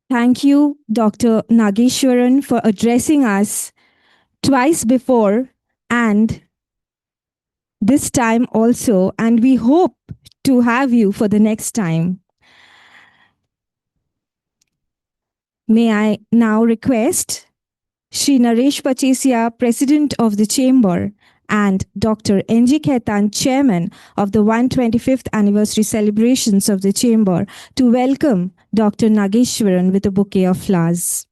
Thank you, Dr. Nageshwaran, for addressing us twice before and this time also, and we hope to have you for the next time. May I now request Shri Naresh Pachesia, President of the Chamber, and Dr. N.G. Khaitan, Chairman of the 125th Anniversary Celebrations of the Chamber, to welcome Dr. Nageshwaran with a bouquet of flowers.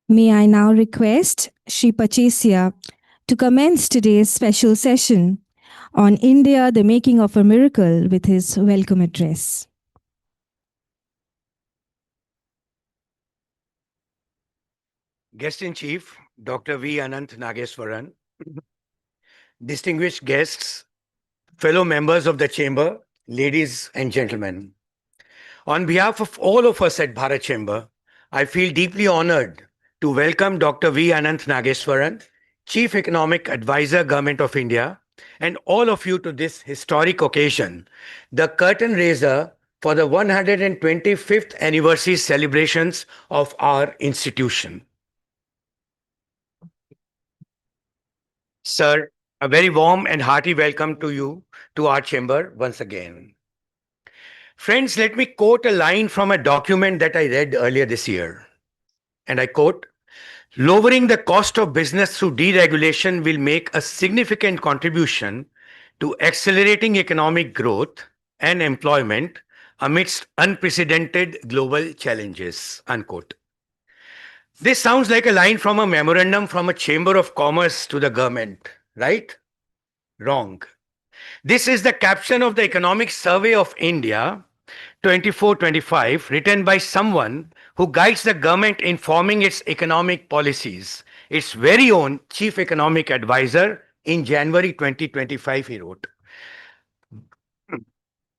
May I now request Shri Pachesia to commence today's special session on India, the Making of a Miracle with his welcome address. Guest in Chief, Dr. V. Anant Nageswaran, distinguished guests, fellow members of the Chamber, ladies and gentlemen. On behalf of all of us at Bharat Chamber, I feel deeply honored to welcome Dr. V. Anant Nageswaran, Chief Economic Advisor, Government of India, and all of you to this historic occasion, the curtain raiser for the 125th anniversary celebrations of our institution. Sir, a very warm and hearty welcome to you to our chamber once again. Friends, let me quote a line from a document that I read earlier this year. And I quote, lowering the cost of business through deregulation will make a significant contribution to accelerating economic growth and employment amidst unprecedented global challenges, unquote. This sounds like a line from a memorandum from a chamber of commerce to the government, right? Wrong. This is the caption of the Economic Survey of India 24-25, written by someone who guides the government in forming its economic policies. Its very own Chief Economic Advisor in January 2025, he wrote.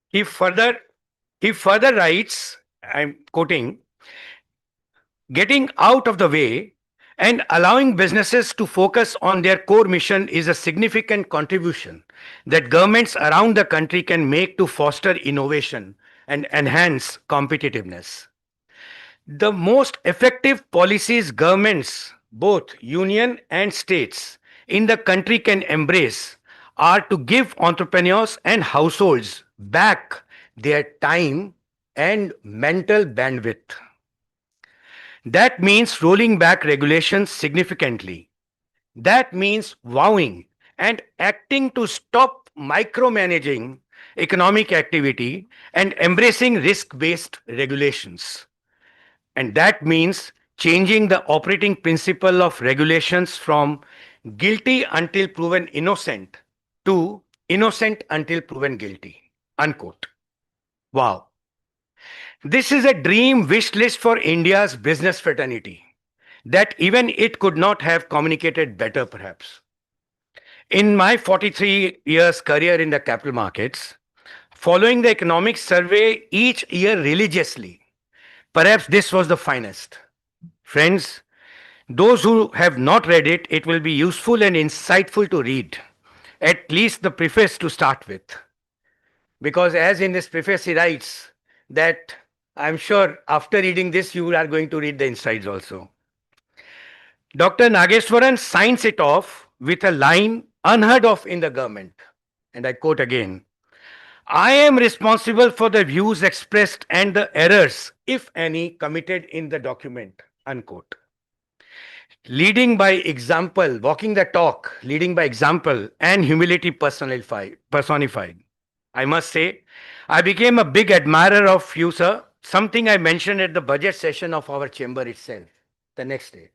He further writes, I'm quoting, getting out of the way and allowing businesses to focus on their core mission is a significant contribution that governments around the country can make to foster innovation and enhance competitiveness. The most effective policies governments, both union and states, in the country can embrace are to give entrepreneurs and households back their time and mental bandwidth. That means rolling back regulations significantly. That means vowing and acting to stop micromanaging economic activity and embracing risk-based regulations. And that means changing the operating principle of regulations from guilty until proven innocent to innocent until proven guilty. Unquote. Wow. This is a dream wish list for India's business fraternity that even it could not have communicated better, perhaps. In my 43 years career in the capital markets, following the economic survey each year religiously, perhaps this was the finest. Friends, those who have not read it, it will be useful and insightful to read, at least the preface to start with. Because as in this preface he writes that I'm sure after reading this you are going to read the insides also. Dr. Nageswaran signs it off with a line unheard of in the government. And I quote again, I am responsible for the views expressed and the errors, if any, committed in the document. Unquote. Leading by example, walking the talk, leading by example, and humility personified. I must say, I became a big admirer of you, sir, something I mentioned at the budget session of our chamber itself the next day.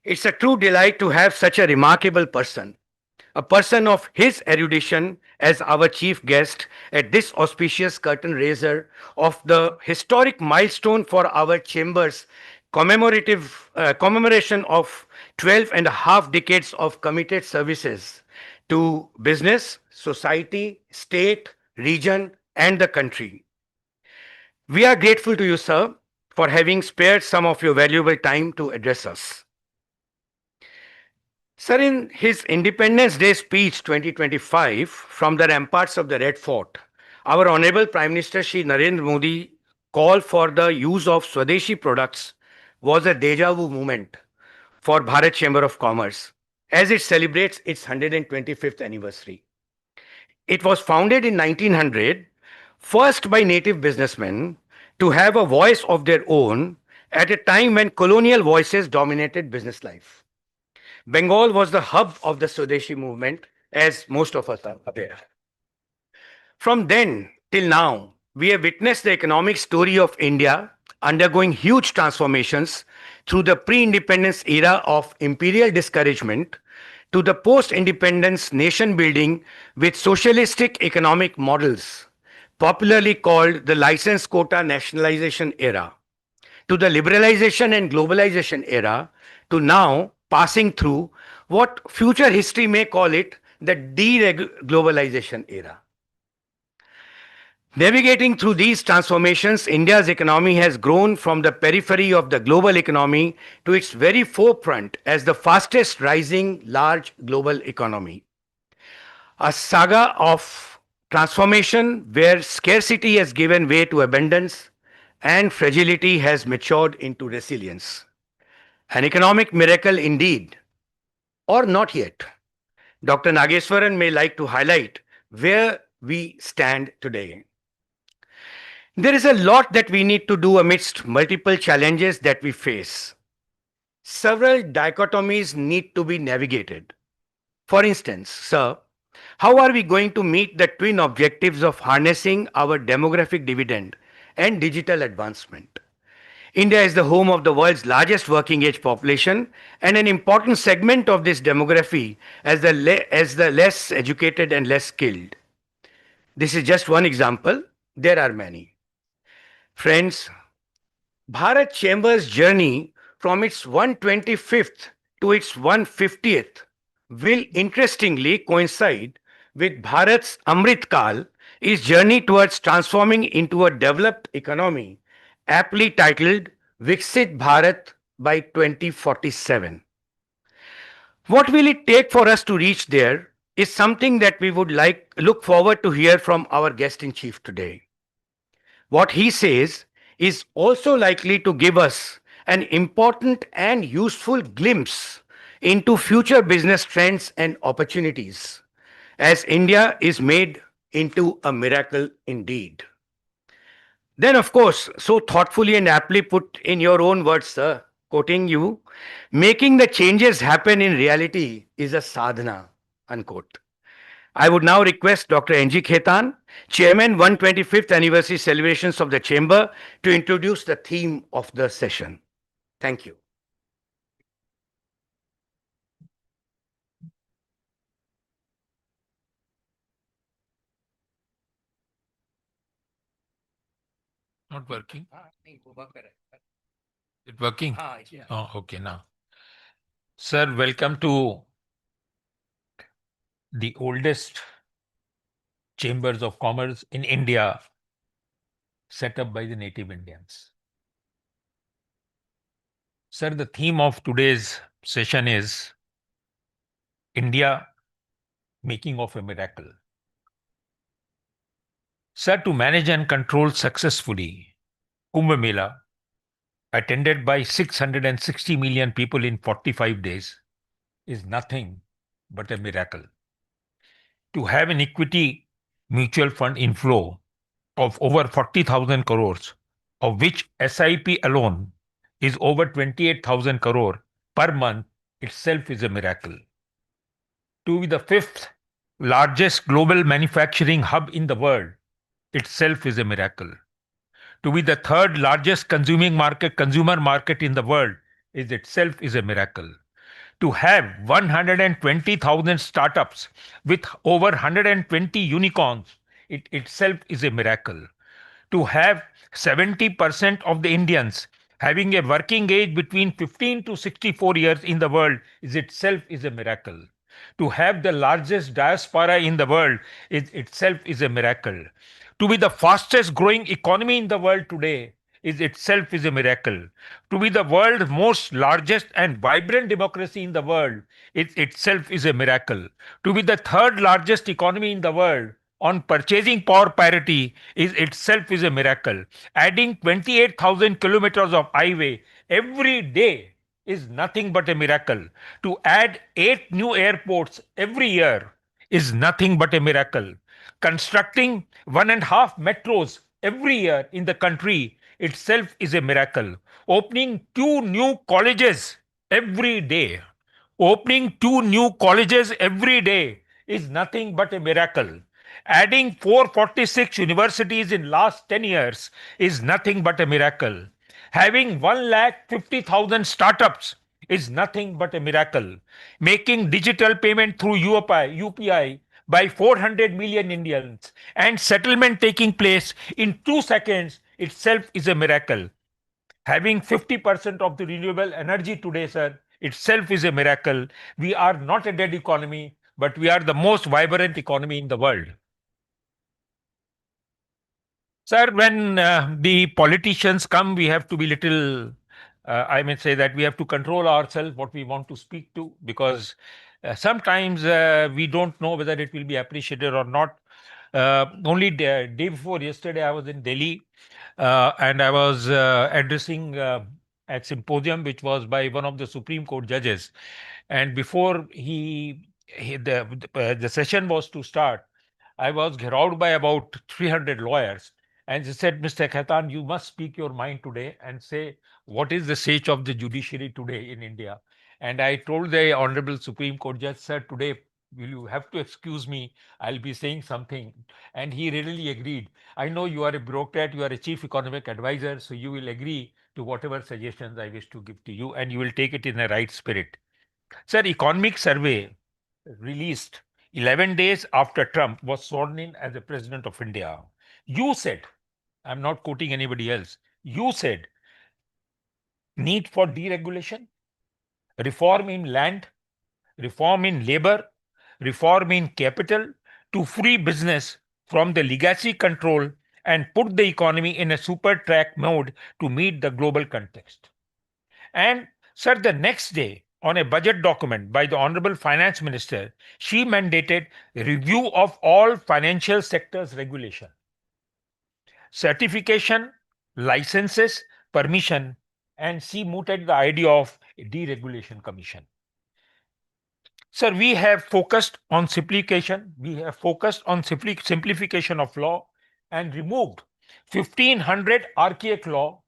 It's a true delight to have such a remarkable person, a person of his erudition as our chief guest at this auspicious curtain raiser of the historic milestone for our chamber's commemoration of 12 and a half decades of committed services to business, society, state, region, and the country. We are grateful to you, sir, for having spared some of your valuable time to address us. Sir, in his Independence Day speech 2025 from the ramparts of the Red Fort, our Honorable Prime Minister Shri Narendra Modi call for the use of Swadeshi products was a deja vu moment for Bharat Chamber of Commerce as it celebrates its 125th anniversary. It was founded in 1900, first by native businessmen to have a voice of their own at a time when colonial voices dominated business life. Bengal was the hub of the Swadeshi movement, as most of us are aware. From then till now, we have witnessed the economic story of India undergoing huge transformations through the pre independence era of imperial discouragement to the post independence nation building with socialistic economic models, popularly called the license quota nationalization era, to the liberalization and globalization era, to now passing through what future history may call it the deglobalization era. Navigating through these transformations, India's economy has grown from the periphery of the global economy to its very forefront as the fastest rising large global economy. A saga of transformation where scarcity has given way to abundance and fragility has matured into resilience. An economic miracle indeed, or not yet. Dr. Nageswaran may like to highlight where we stand today. There is a lot that we need to do amidst multiple challenges that we face. Several dichotomies need to be navigated. For instance, sir, how are we going to meet the twin objectives of harnessing our demographic dividend and digital advancement? India is the home of the world's largest working age population, and an important segment of this demography as the less educated and less skilled. This is just one example. There are many. Friends, Bharat Chamber's journey from its 125th to its 150th will interestingly coincide with Bharat's Amrit Kal, its journey towards transforming into a developed economy, aptly titled Viksit Bharat by 2047. What will it take for us to reach there is something that we would look forward to hear from our guest in chief today. What he says is also likely to give us an important and useful glimpse into future business trends and opportunities as India is made into a miracle indeed. Then, of course, so thoughtfully and aptly put in your own words, sir, quoting you, making the changes happen in reality is a sadhana, unquote. I would now request Dr. N.G. Khetan, Chairman 125th Anniversary Celebrations of the Chamber, to introduce the theme of the session. Thank you. Not working. It working? Oh, okay now. Sir, welcome to the oldest chambers of commerce in India set up by the native Indians. Sir, the theme of today's session is India making of a miracle. Sir, to manage and control successfully Kumbh Mela, attended by 660 million people in 45 days, is nothing but a miracle. To have an equity mutual fund inflow of over 40,000 crores, of which SIP alone is over 28,000 crore per month, itself is a miracle. To be the fifth largest global manufacturing hub in the world itself is a miracle. To be the third largest consumer market in the world itself is a miracle. To have 120,000 startups with over 120 unicorns, it itself is a miracle. To have 70% of the Indians having a working age between 15 to 64 years in the world itself is a miracle. To have the largest diaspora in the world itself is a miracle. To be the fastest growing economy in the world today is itself is a miracle. To be the world's most largest and vibrant democracy in the world, it itself is a miracle. To be the third largest economy in the world on purchasing power parity is itself is a miracle. Adding 28,000 kilometers of highway every day is nothing but a miracle. To add 8 new airports every year is nothing but a miracle. Constructing 1.5 metros every year in the country itself is a miracle. Opening 2 new colleges every day. Opening 2 new colleges every day is nothing but a miracle. Adding 446 universities in last 10 years is nothing but a miracle. Having 1,50,000 startups is nothing but a miracle. Making digital payment through UPI by 400 million Indians and settlement taking place in 2 seconds itself is a miracle. Having 50% of the renewable energy today, sir, itself is a miracle. We are not a dead economy, but we are the most vibrant economy in the world. Sir, when the politicians come, we have to be little, I may say that we have to control ourselves what we want to speak to, because sometimes we don't know whether it will be appreciated or not. Only day before yesterday, I was in Delhi and I was addressing at symposium, which was by one of the Supreme Court judges. And before the session was to start, I was gerawed by about 300 lawyers. And they said, Mr. Khaitan, you must speak your mind today and say, what is the state of the judiciary today in India? And I told the Honorable Supreme Court Judge, sir, today will you have to excuse me? I'll be saying something. And he readily agreed. I know you are a bureaucrat, you are a chief economic advisor, so you will agree to whatever suggestions I wish to give to you, and you will take it in the right spirit. Sir, economic survey released 11 days after Trump was sworn in as the president of India. You said, I'm not quoting anybody else, you said need for deregulation, reform in land, reform in labor, reform in capital to free business from the legacy control and put the economy in a super track mode to meet the global context. And sir, the next day, on a budget document by the Honorable Finance Minister, she mandated review of all financial sectors regulation, certification, licenses, permission, and she mooted the idea of a deregulation commission. Sir, we have focused on simplification. We have focused on simplification of law and removed 1,500 archaic law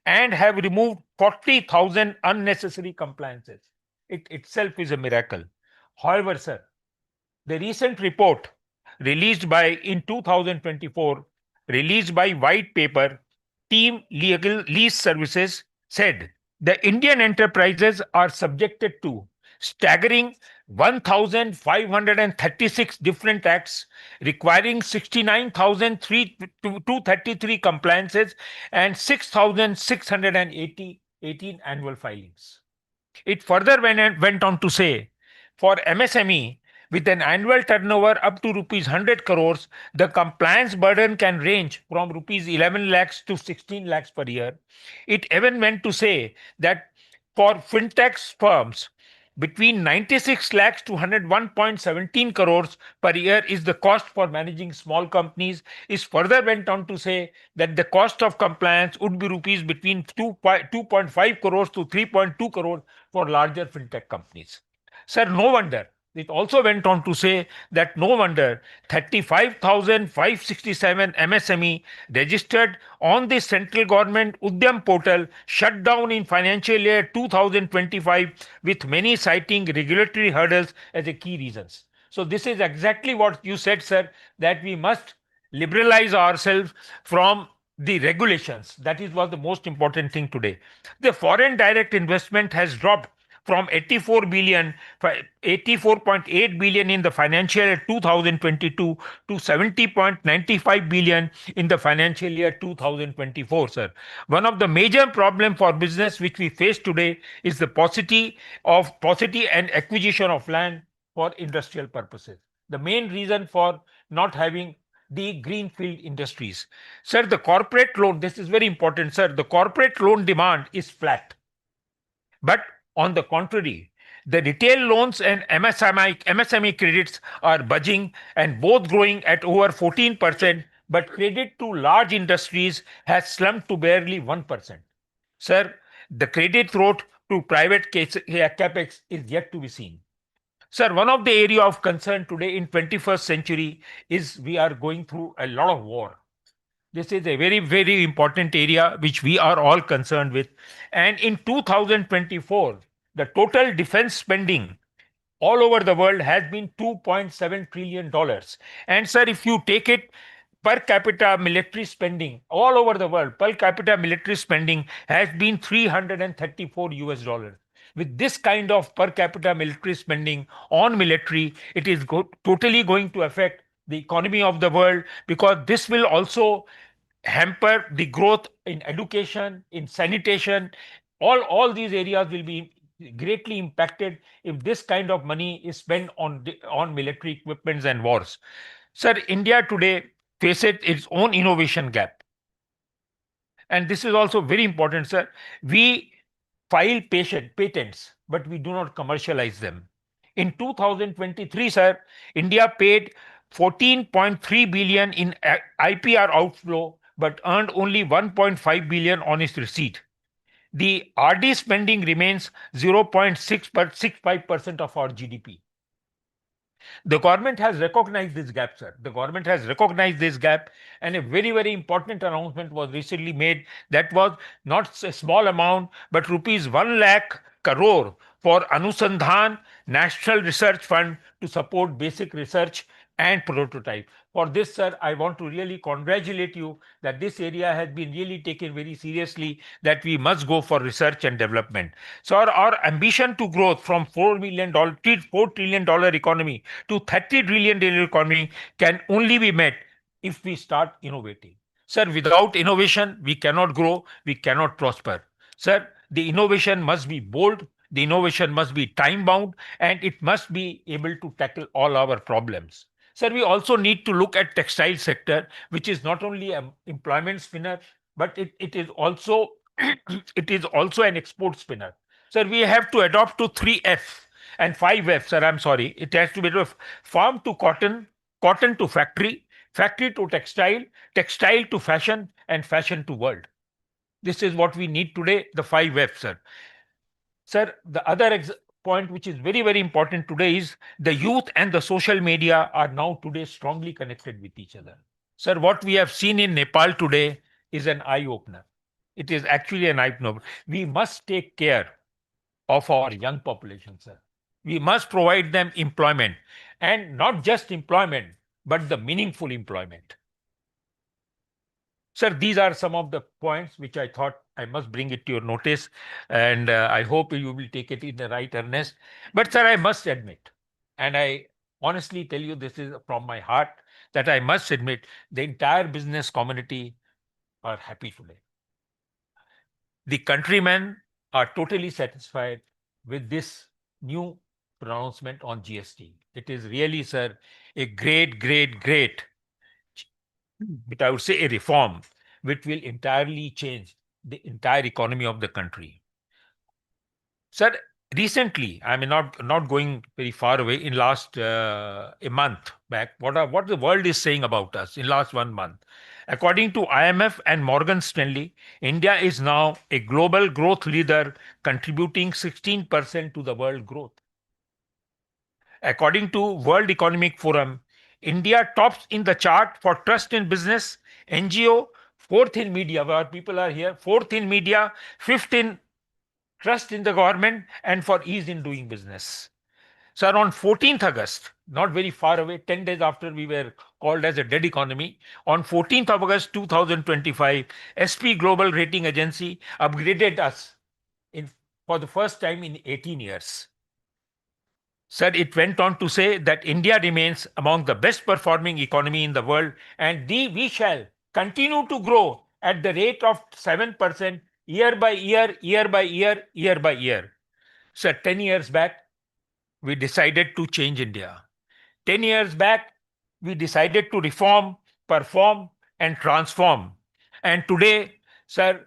and have removed 40,000 unnecessary compliances. It itself is a miracle. However, sir, the recent report released by in 2024, released by white paper Team Legal Lease Services said the Indian enterprises are subjected to staggering 1,536 different acts requiring 69,233 compliances and 6,618 annual filings. It further went on to say, for MSME with an annual turnover up to rupees 100 crores, the compliance burden can range from rupees 11 lakhs to 16 lakhs per year. It even went to say that for fintech firms, between 96 lakhs to 101.17 crores per year is the cost for managing small companies. Is further went on to say that the cost of compliance would be rupees between 2.5 crores to 3.2 crores for larger fintech companies. Sir, no wonder. It also went on to say that no wonder 35,567 MSME registered on the central government Udyam portal shut down in financial year 2025, with many citing regulatory hurdles as a key reasons. So this is exactly what you said, sir, that we must liberalize ourselves from the regulations. That is what the most important thing today. The foreign direct investment has dropped from 84.8 billion in the financial year 2022 to 70.95 billion in the financial year 2024, sir. One of the major problem for business which we face today is the paucity and acquisition of land for industrial purposes. The main reason for not having the greenfield industries. Sir, the corporate loan, this is very important, sir. The corporate loan demand is flat. But on the contrary, the retail loans and MSME credits are budging and both growing at over 14%, but credit to large industries has slumped to barely 1%. Sir, the credit growth to private capex is yet to be seen. Sir, one of the area of concern today in 21st century is we are going through a lot of war. This is a very, very important area which we are all concerned with. And in 2024, the total defense spending all over the world has been $2.7 trillion. And sir, if you take it per capita military spending all over the world, per capita military spending has been 334 US dollars. With this kind of per capita military spending on military, it is totally going to affect the economy of the world, because this will also hamper the growth in education, in sanitation. All these areas will be greatly impacted if this kind of money is spent on military equipments and wars. Sir, India today faces its own innovation gap. And this is also very important, sir. We file patents, but we do not commercialize them. In 2023, sir, India paid 14.3 billion in IPR outflow, but earned only 1.5 billion on its receipt. The RD spending remains 0.65% of our GDP. The government has recognized this gap, sir. The government has recognized this gap, and a very, very important announcement was recently made. That was not a small amount, but rupees 1 lakh crore for Anusandhan National Research Fund to support basic research and prototype. For this, sir, I want to really congratulate you that this area has been really taken very seriously, that we must go for research and development. So our ambition to grow from $4 trillion economy to $30 trillion economy can only be met if we start innovating. Sir, without innovation, we cannot grow, we cannot prosper. Sir, the innovation must be bold, the innovation must be time bound, and it must be able to tackle all our problems. Sir, we also need to look at textile sector, which is not only an employment spinner, but it is also it is also an export spinner. Sir, we have to adopt to 3F and 5F, sir. I'm sorry. It has to be farm to cotton, cotton to factory, factory to textile, textile to fashion, and fashion to world. This is what we need today, the 5F, sir. Sir, the other point which is very, very important today is the youth and the social media are now today strongly connected with each other. Sir, what we have seen in Nepal today is an eye opener. It is actually an eye opener. We must take care of our young population, sir. We must provide them employment, and not just employment, but the meaningful employment. Sir, these are some of the points which I thought I must bring it to your notice, and I hope you will take it in the right earnest. But sir, I must admit, and I honestly tell you this is from my heart, that I must admit the entire business community are happy today. The countrymen are totally satisfied with this new pronouncement on GST. It is really, sir, a great, but I would say a reform which will entirely change the entire economy of the country. Sir, recently, I mean, not going very far away, in last a month back, what the world is saying about us in last 1 month. According to IMF and Morgan Stanley, India is now a global growth leader, contributing 16% to the world growth. According to World Economic Forum, India tops in the chart for trust in business, NGO, fourth in media, where people are here, fourth in media, fifth in trust in the government, and for ease in doing business. So on 14th August, not very far away, 10 days after we were called as a dead economy, on 14th of August 2025, SP Global Rating Agency upgraded us for the first time in 18 years. Sir, it went on to say that India remains among the best performing economy in the world, and we shall continue to grow at the rate of 7% year by year, year by year, year by year. Sir, 10 years back, we decided to change India. 10 years back, we decided to reform perform, and transform. And today, sir,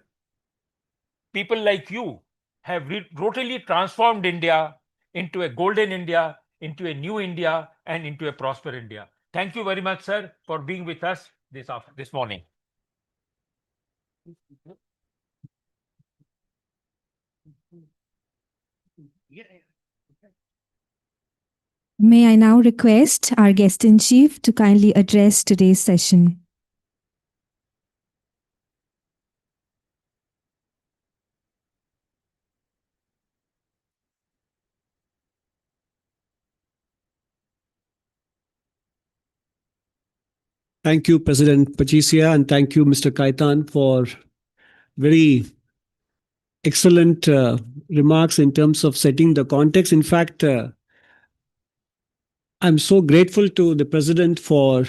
people like you have totally transformed India into a golden India, into a new India, and into a prosper India. Thank you very much, sir, for being with us this morning. May I now request our guest in chief to kindly address today's session. Thank you, President Pachesia, and thank you, Mr. Kaitan, for very excellent remarks in terms of setting the context. In fact, I'm so grateful to the President for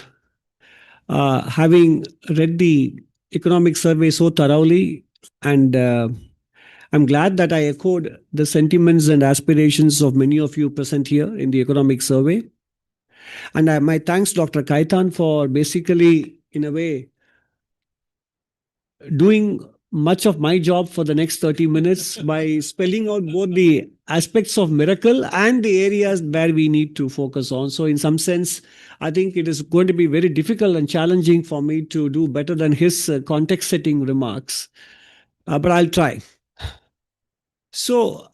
having read the economic survey so thoroughly, and I'm glad that I echoed the sentiments and aspirations of many of you present here in the economic survey. And my thanks, Dr. Kaitan, for basically, in a way, doing much of my job for the next 30 minutes by spelling out both the aspects of miracle and the areas where we need to focus on. So, in some sense, I think it is going to be very difficult and challenging for me to do better than his context setting remarks. But I'll try. So,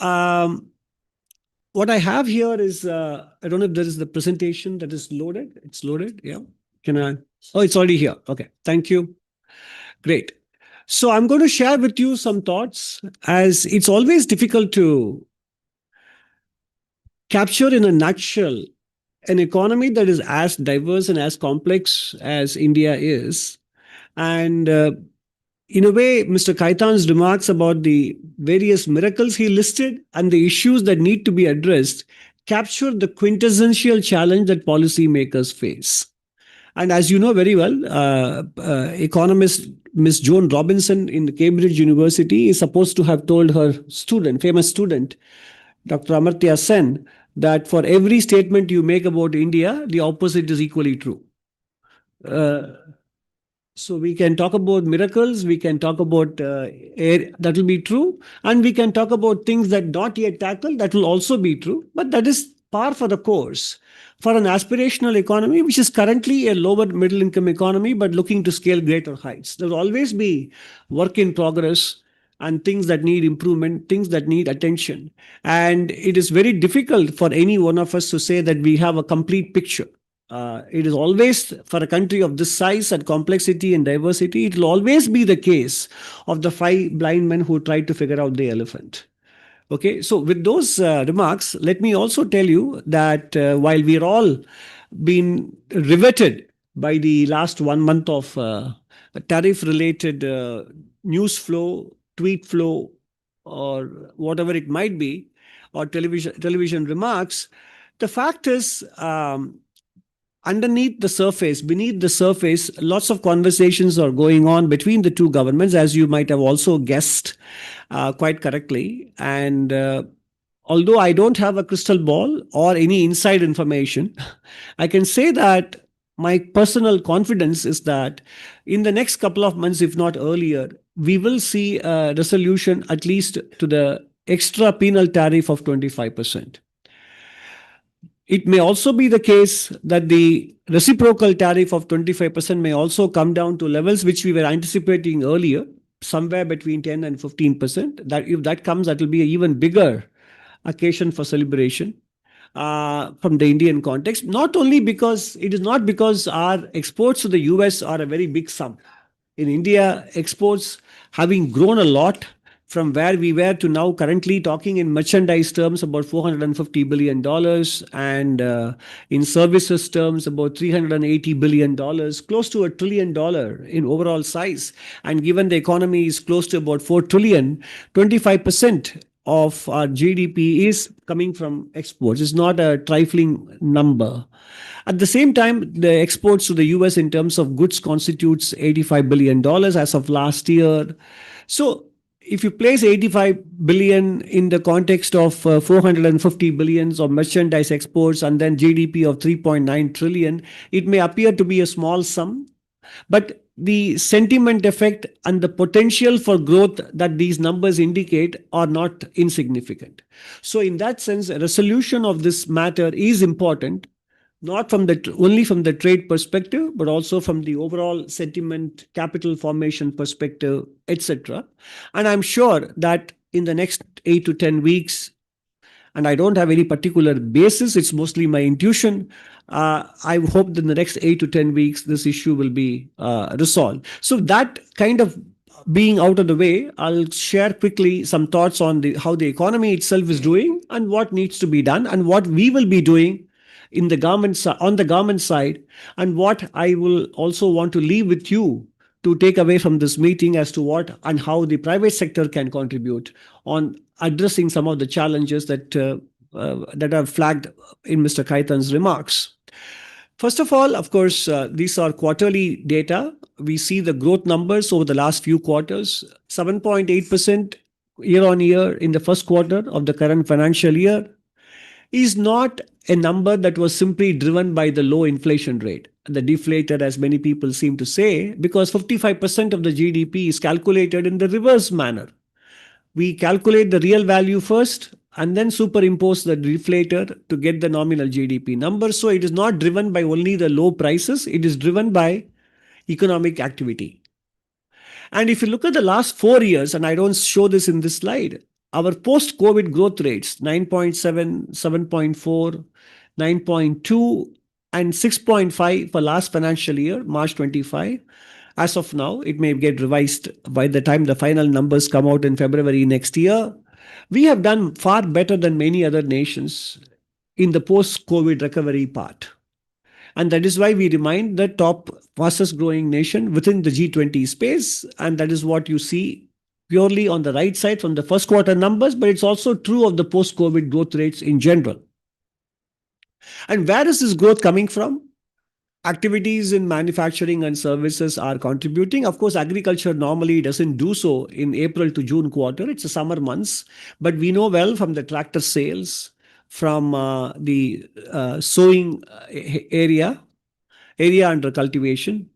what I have here is I don't know if there is the presentation that is loaded. It's loaded. Yeah. Can I? Oh, it's already here. Okay. Thank you. Great. So I'm going to share with you some thoughts, as it's always difficult to capture in a nutshell an economy that is as diverse and as complex as India is. And in a way, Mr. Kaitan's remarks about the various miracles he listed and the issues that need to be addressed capture the quintessential challenge that policymakers face. And as you know very well, economist Miss Joan Robinson in Cambridge University is supposed to have told her student, famous student, Dr. Amartya Sen, that for every statement you make about India, the opposite is equally true. So we can talk about miracles, we can talk about that will be true, and we can talk about things that not yet tackled that will also be true, but that is par for the course for an aspirational economy, which is currently a lower middle income economy, but looking to scale greater heights. There will always be work in progress and things that need improvement, things that need attention. And it is very difficult for any one of us to say that we have a complete picture. It is always, for a country of this size and complexity and diversity, it will always be the case of the five blind men who tried to figure out the elephant. Okay, so with those remarks, let me also tell you that while we're all been riveted by the last 1 month of tariff-related news flow, tweet flow, or whatever it might be, or television remarks, the fact is, underneath the surface, beneath the surface, lots of conversations are going on between the two governments, as you might have also guessed quite correctly. And although I don't have a crystal ball or any inside information, I can say that my personal confidence is that in the next couple of months, if not earlier, we will see a resolution at least to the extra penal tariff of 25%. It may also be the case that the reciprocal tariff of 25% may also come down to levels which we were anticipating earlier, somewhere between 10 and 15%. That if that comes, that will be an even bigger occasion for celebration from the Indian context. Not only because it is not because our exports to the US are a very big sum. In India, exports having grown a lot from where we were to now currently talking in merchandise terms about $450 billion and in services terms about $380 billion, close to $1 trillion in overall size. And given the economy is close to about 4 trillion, 25% of our GDP is coming from exports. It's not a trifling number. At the same time, the exports to the US in terms of goods constitutes $85 billion as of last year. So if you place 85 billion in the context of 450 billions of merchandise exports and then GDP of 3.9 trillion, it may appear to be a small sum. But the sentiment effect and the potential for growth that these numbers indicate are not insignificant. So, in that sense, a resolution of this matter is important, not from the only from the trade perspective, but also from the overall sentiment, capital formation perspective, etc. And I'm sure that in the next 8 to 10 weeks, and I don't have any particular basis, it's mostly my intuition. I hope that in the next 8 to 10 weeks, this issue will be resolved. So, that kind of being out of the way, I'll share quickly some thoughts on how the economy itself is doing and what needs to be done and what we will be doing in the on the government side, and what I will also want to leave with you to take away from this meeting as to what and how the private sector can contribute on addressing some of the challenges that are flagged in Mr. Kaitan's remarks. First of all, of course, these are quarterly data. We see the growth numbers over the last few quarters: 7.8% year on year in the first quarter of the current financial year is not a number that was simply driven by the low inflation rate, the deflator, as many people seem to say, because 55% of the GDP is calculated in the reverse manner. We calculate the real value first and then superimpose the deflator to get the nominal GDP number. So it is not driven by only the low prices, it is driven by economic activity. And if you look at the last 4 years, and I don't show this in this slide, our post-COVID growth rates 9.7, 7.4, 9.2, and 6.5 for last financial year, March 25. As of now, it may get revised by the time the final numbers come out in February next year. We have done far better than many other nations in the post-COVID recovery part. And that is why we remain the top fastest growing nation within the G20 space. And that is what you see purely on the right side from the first quarter numbers, but it's also true of the post-COVID growth rates in general. And where is this growth coming from? Activities in manufacturing and services are contributing. Of course, agriculture normally doesn't do so in April to June quarter. It's a summer months. But we know well from the tractor sales, from the sowing area under cultivation,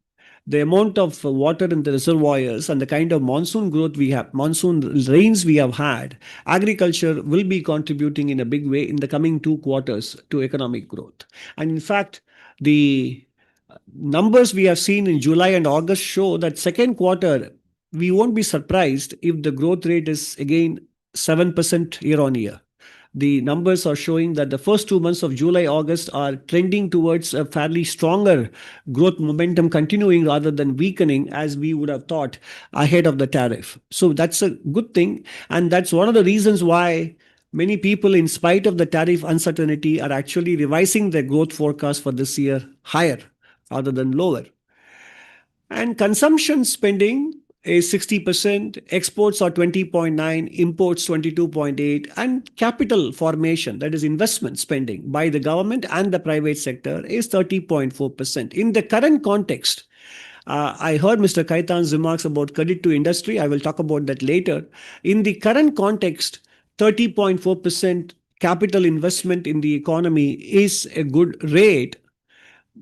the amount of water in the reservoirs and the kind of monsoon rains we have had, agriculture will be contributing in a big way in the coming 2 quarters to economic growth. And in fact, the numbers we have seen in July and August show that second quarter, we won't be surprised if the growth rate is again 7% year on year. The numbers are showing that the first 2 months of July, August are trending towards a fairly stronger growth momentum continuing rather than weakening as we would have thought ahead of the tariff. So that's a good thing. And that's one of the reasons why many people, in spite of the tariff uncertainty, are actually revising their growth forecast for this year higher rather than lower. And consumption spending is 60%, exports are 20.9, imports 22.8, and capital formation, that is investment spending by the government and the private sector, is 30.4%. In the current context, I heard Mr. Kaitan's remarks about credit to industry. I will talk about that later. In the current context, 30.4% capital investment in the economy is a good rate.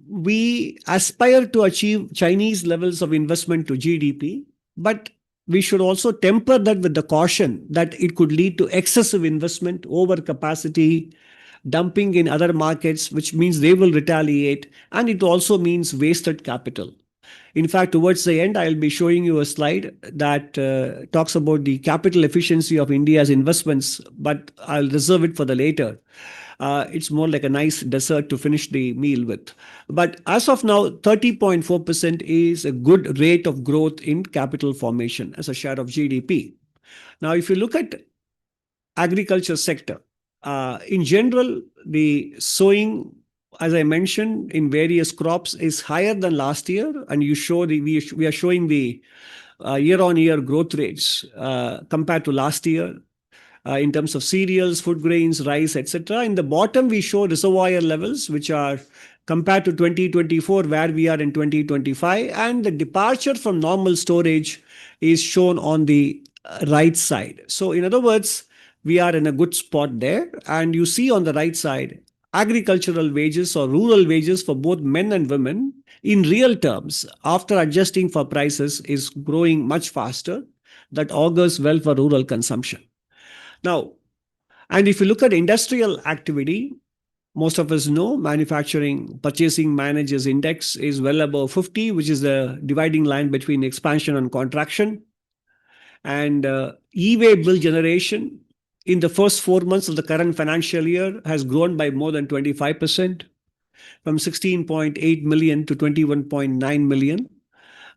We aspire to achieve Chinese levels of investment to GDP, but we should also temper that with the caution that it could lead to excessive investment, over capacity, dumping in other markets, which means they will retaliate, and it also means wasted capital. In fact, towards the end, I'll be showing you a slide that talks about the capital efficiency of India's investments, but I'll reserve it for the later. It's more like a nice dessert to finish the meal with. But as of now, 30.4% is a good rate of growth in capital formation as a share of GDP. Now, if you look at agriculture sector, in general, the sowing, as I mentioned, in various crops is higher than last year, and we are showing the year-on-year growth rates compared to last year. In terms of cereals, food grains, rice, etc. In the bottom, we show reservoir levels, which are compared to 2024, where we are in 2025, and the departure from normal storage is shown on the right side. So in other words, we are in a good spot there. And you see on the right side, agricultural wages or rural wages for both men and women in real terms, after adjusting for prices, is growing much faster. That augurs well for rural consumption. Now, and if you look at industrial activity, most of us know manufacturing purchasing managers index is well above 50, which is the dividing line between expansion and contraction. And e-way bill generation in the first 4 months of the current financial year has grown by more than 25%, from 16.8 million to 21.9 million.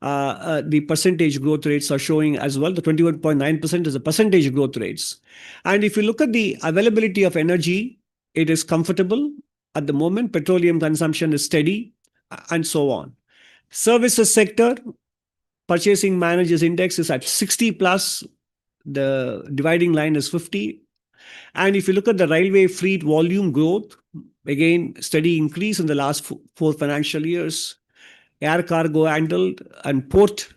The percentage growth rates are showing as well. The 21.9% is the percentage growth rates. And if you look at the availability of energy, it is comfortable at the moment. Petroleum consumption is steady, and so on. Services sector, purchasing managers index is at 60 plus. The dividing line is 50. And if you look at the railway fleet volume growth, again, steady increase in the last 4 financial years. Air cargo handled and port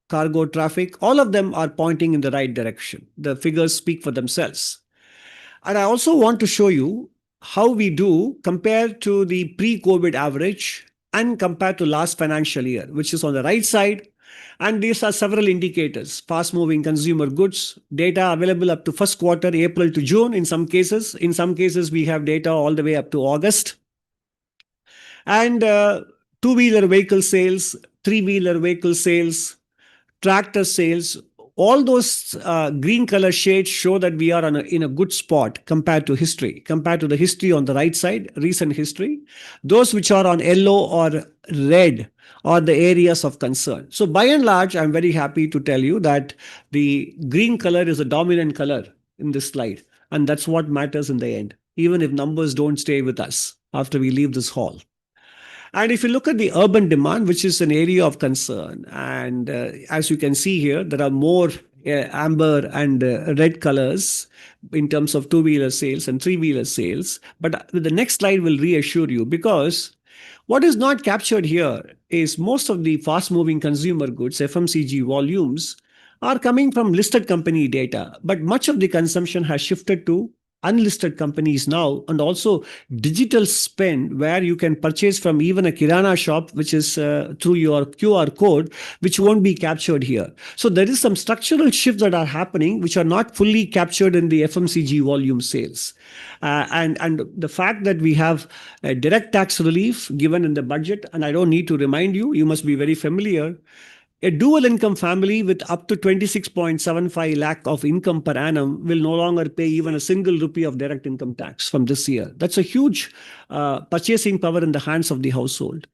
cargo traffic, all of them are pointing in the right direction. The figures speak for themselves. And I also want to show you how we do compared to the pre-COVID average and compared to last financial year, which is on the right side. And these are several indicators: fast-moving consumer goods, data available up to first quarter, April to June in some cases. In some cases, we have data all the way up to August. And two-wheeler vehicle sales, three-wheeler vehicle sales, tractor sales, all those green color shades show that we are in a good spot compared to history, compared to the history on the right side, recent history. Those which are on yellow or red are the areas of concern. So by and large, I'm very happy to tell you that the green color is a dominant color in this slide. And that's what matters in the end, even if numbers don't stay with us after we leave this hall. And if you look at the urban demand, which is an area of concern, and as you can see here, there are more amber and red colors in terms of two-wheeler sales and three-wheeler sales. But the next slide will reassure you, because what is not captured here is most of the fast-moving consumer goods, FMCG volumes, are coming from listed company data. But much of the consumption has shifted to unlisted companies now, and also digital spend, where you can purchase from even a kirana shop, which is through your QR code, which won't be captured here. So there is some structural shifts that are happening, which are not fully captured in the FMCG volume sales. And the fact that we have a direct tax relief given in the budget, and I don't need to remind you, you must be very familiar. A dual income family with up to 26.75 lakh of income per annum will no longer pay even a single rupee of direct income tax from this year. That's a huge purchasing power in the hands of the household.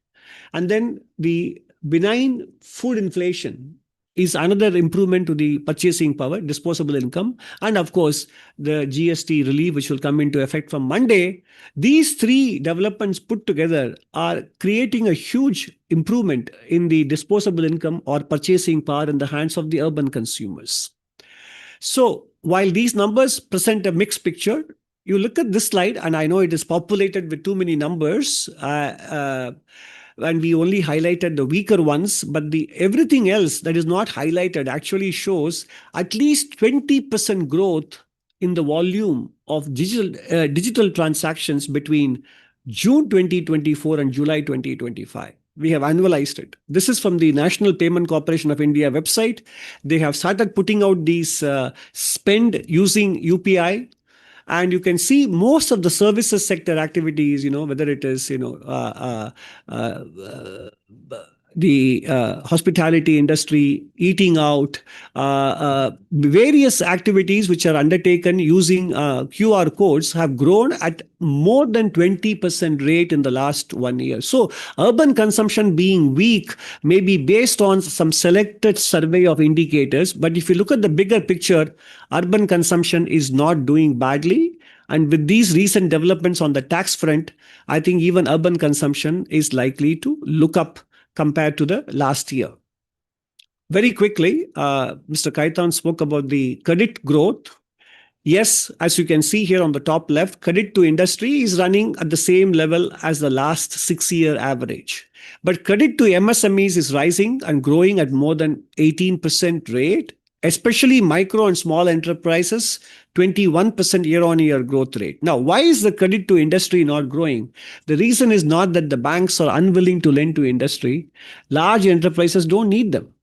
And then the benign food inflation is another improvement to the purchasing power, disposable income, and of course, the GST relief, which will come into effect from Monday. These three developments put together are creating a huge improvement in the disposable income or purchasing power in the hands of the urban consumers. So while these numbers present a mixed picture, you look at this slide, and I know it is populated with too many numbers, and we only highlighted the weaker ones, but everything else that is not highlighted actually shows at least 20% growth in the volume of digital transactions between June 2024 and July 2025. We have annualized it. This is from the National Payment Corporation of India website. They have started putting out these spend using UPI. And you can see most of the services sector activities, whether it is, the hospitality industry, eating out, various activities which are undertaken using QR codes have grown at more than 20% rate in the last 1 year. So urban consumption being weak may be based on some selected survey of indicators. But if you look at the bigger picture, urban consumption is not doing badly. And with these recent developments on the tax front, I think even urban consumption is likely to look up compared to the last year. Very quickly, Mr. Kaitan spoke about the credit growth. Yes, as you can see here on the top left, credit to industry is running at the same level as the last 6-year average. But credit to MSMEs is rising and growing at more than 18% rate. especially micro and small enterprises, 21% year-on-year growth rate. Now, why is the credit to industry not growing? The reason is not that the banks are unwilling to lend to industry. Large enterprises don't need them.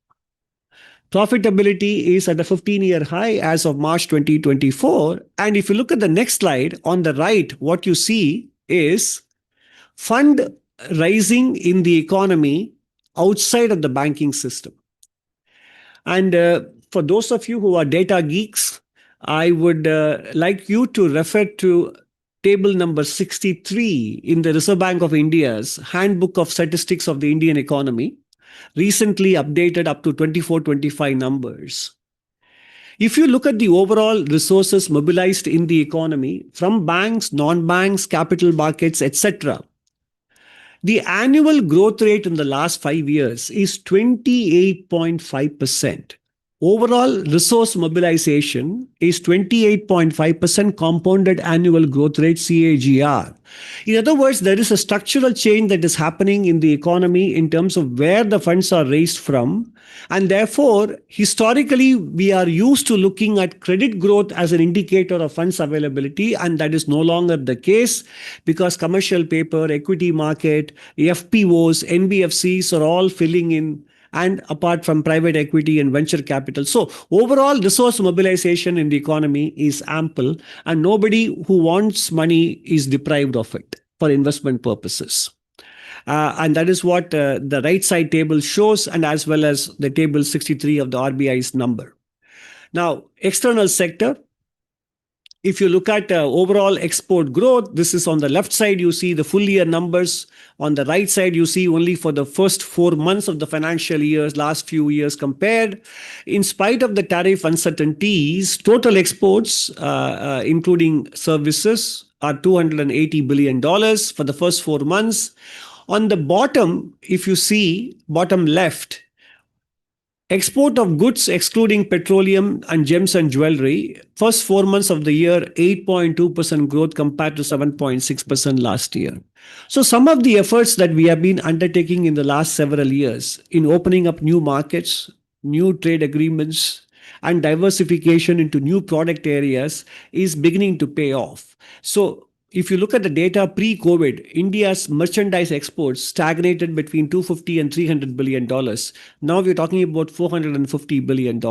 Profitability is at a 15-year high as of March 2024. And if you look at the next slide, on the right, what you see is fund rising in the economy outside of the banking system. And for those of you who are data geeks, I would like you to refer to table number 63 in the Reserve Bank of India's Handbook of Statistics of the Indian Economy, recently updated up to 24-25 numbers. If you look at the overall resources mobilized in the economy from banks, non-banks, capital markets, etc., the annual growth rate in the last 5 years is 28.5%. Overall resource mobilization is 28.5% compounded annual growth rate, CAGR. In other words, there is a structural change that is happening in the economy in terms of where the funds are raised from. And therefore, historically, we are used to looking at credit growth as an indicator of funds availability. And that is no longer the case because commercial paper, equity market, FPOs, NBFCs are all filling in, and apart from private equity and venture capital. So overall resource mobilization in the economy is ample and nobody who wants money is deprived of it for investment purposes. And that is what the right side table shows, and as well as the table 63 of the RBI's number. Now, external sector. If you look at overall export growth, this is on the left side, you see the full year numbers. On the right side, you see only for the first 4 months of the financial years, last few years compared. In spite of the tariff uncertainties, total exports, including services, are $280 billion for the first 4 months. On the bottom, if you see, bottom left, export of goods excluding petroleum and gems and jewelry, first 4 months of the year, 8.2% growth compared to 7.6% last year. So some of the efforts that we have been undertaking in the last several years in opening up new markets, new trade agreements, and diversification into new product areas is beginning to pay off. So if you look at the data pre-COVID, India's merchandise exports stagnated between $250 and $300 billion. Now we're talking about $450 billion.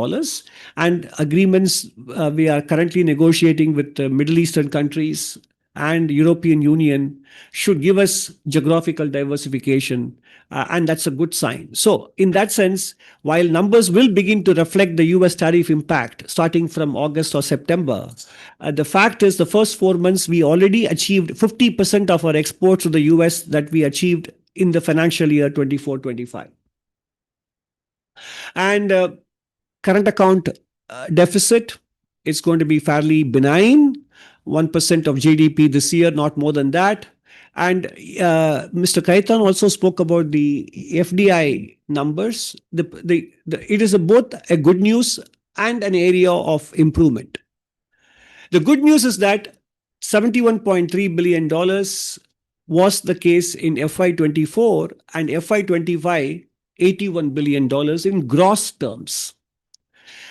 And agreements we are currently negotiating with Middle Eastern countries and European Union should give us geographical diversification. And that's a good sign. So in that sense, while numbers will begin to reflect the US tariff impact starting from August or September, the fact is the first 4 months, we already achieved 50% of our exports to the US that we achieved in the financial year 24-25. And current account deficit, it's going to be fairly benign, 1% of GDP this year, not more than that. And Mr. Kaitan also spoke about the FDI numbers. It is both a good news and an area of improvement. The good news is that $71.3 billion was the case in FY24 and FY25, $81 billion in gross terms.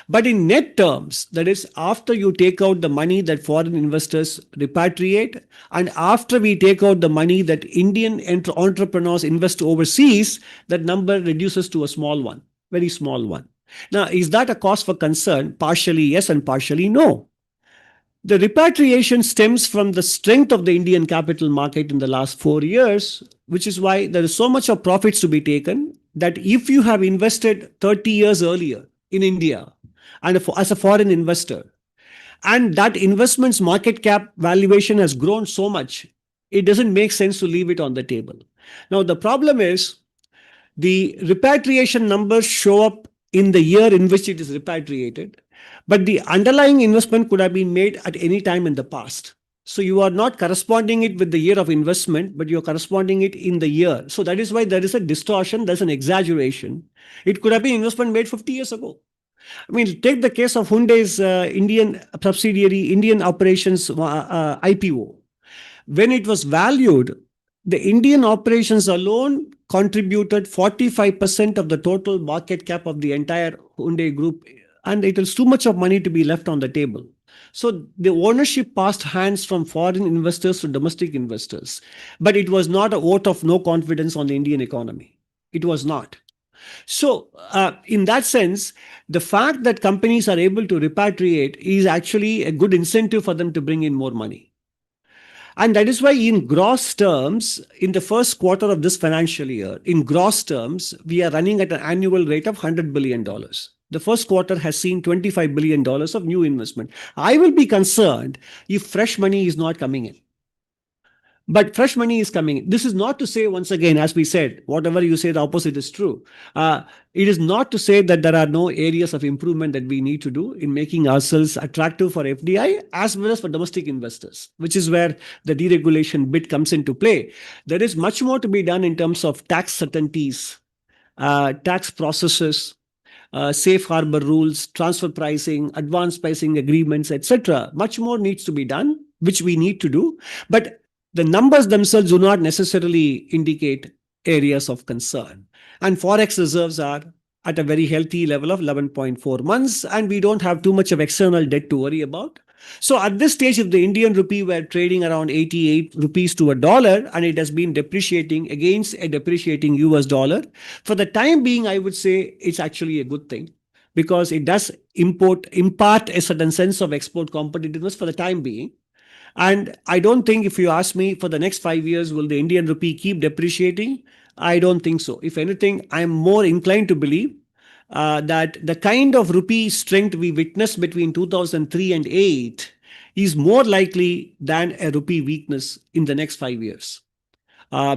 But in net terms, that is after you take out the money that foreign investors repatriate and after we take out the money that Indian entrepreneurs invest overseas, that number reduces to a small one, very small one. Now, is that a cause for concern? Partially yes and partially no. The repatriation stems from the strength of the Indian capital market in the last 4 years, which is why there is so much of profits to be taken that if you have invested 30 years earlier in India, and as a foreign investor, and that investment's market cap valuation has grown so much, it doesn't make sense to leave it on the table. Now, the problem is the repatriation numbers show up in the year in which it is repatriated, but the underlying investment could have been made at any time in the past. So you are not corresponding it with the year of investment, but you're corresponding it in the year. So that is why there is a distortion, there's an exaggeration. It could have been investment made 50 years ago. I mean, take the case of Hyundai's Indian subsidiary, Indian operations IPO. When it was valued, the Indian operations alone contributed 45% of the total market cap of the entire Hyundai group and it is too much of money to be left on the table. So the ownership passed hands from foreign investors to domestic investors. But it was not a vote of no confidence on the Indian economy. It was not. So, in that sense, the fact that companies are able to repatriate is actually a good incentive for them to bring in more money. And that is why, in gross terms, in the first quarter of this financial year, in gross terms, we are running at an annual rate of $100 billion. The first quarter has seen $25 billion of new investment. I will be concerned if fresh money is not coming in. But fresh money is coming in. This is not to say, once again, as we said, whatever you say, the opposite is true. It is not to say that there are no areas of improvement that we need to do in making ourselves attractive for FDI as well as for domestic investors, which is where the deregulation bit comes into play. There is much more to be done in terms of tax certainties, tax processes, safe harbor rules, transfer pricing, advanced pricing agreements, etc. Much more needs to be done, which we need to do. But the numbers themselves do not necessarily indicate areas of concern. And forex reserves are at a very healthy level of 11.4 months, and we don't have too much of external debt to worry about. So at this stage, if the Indian rupee were trading around 88 rupees to a dollar and it has been depreciating against a depreciating US dollar, for the time being, I would say it's actually a good thing because it does impart a certain sense of export competitiveness for the time being. And I don't think, if you ask me, for the next 5 years, will the Indian rupee keep depreciating? I don't think so. If anything, I'm more inclined to believe that the kind of rupee strength we witnessed between 2003 and 8 is more likely than a rupee weakness in the next 5 years.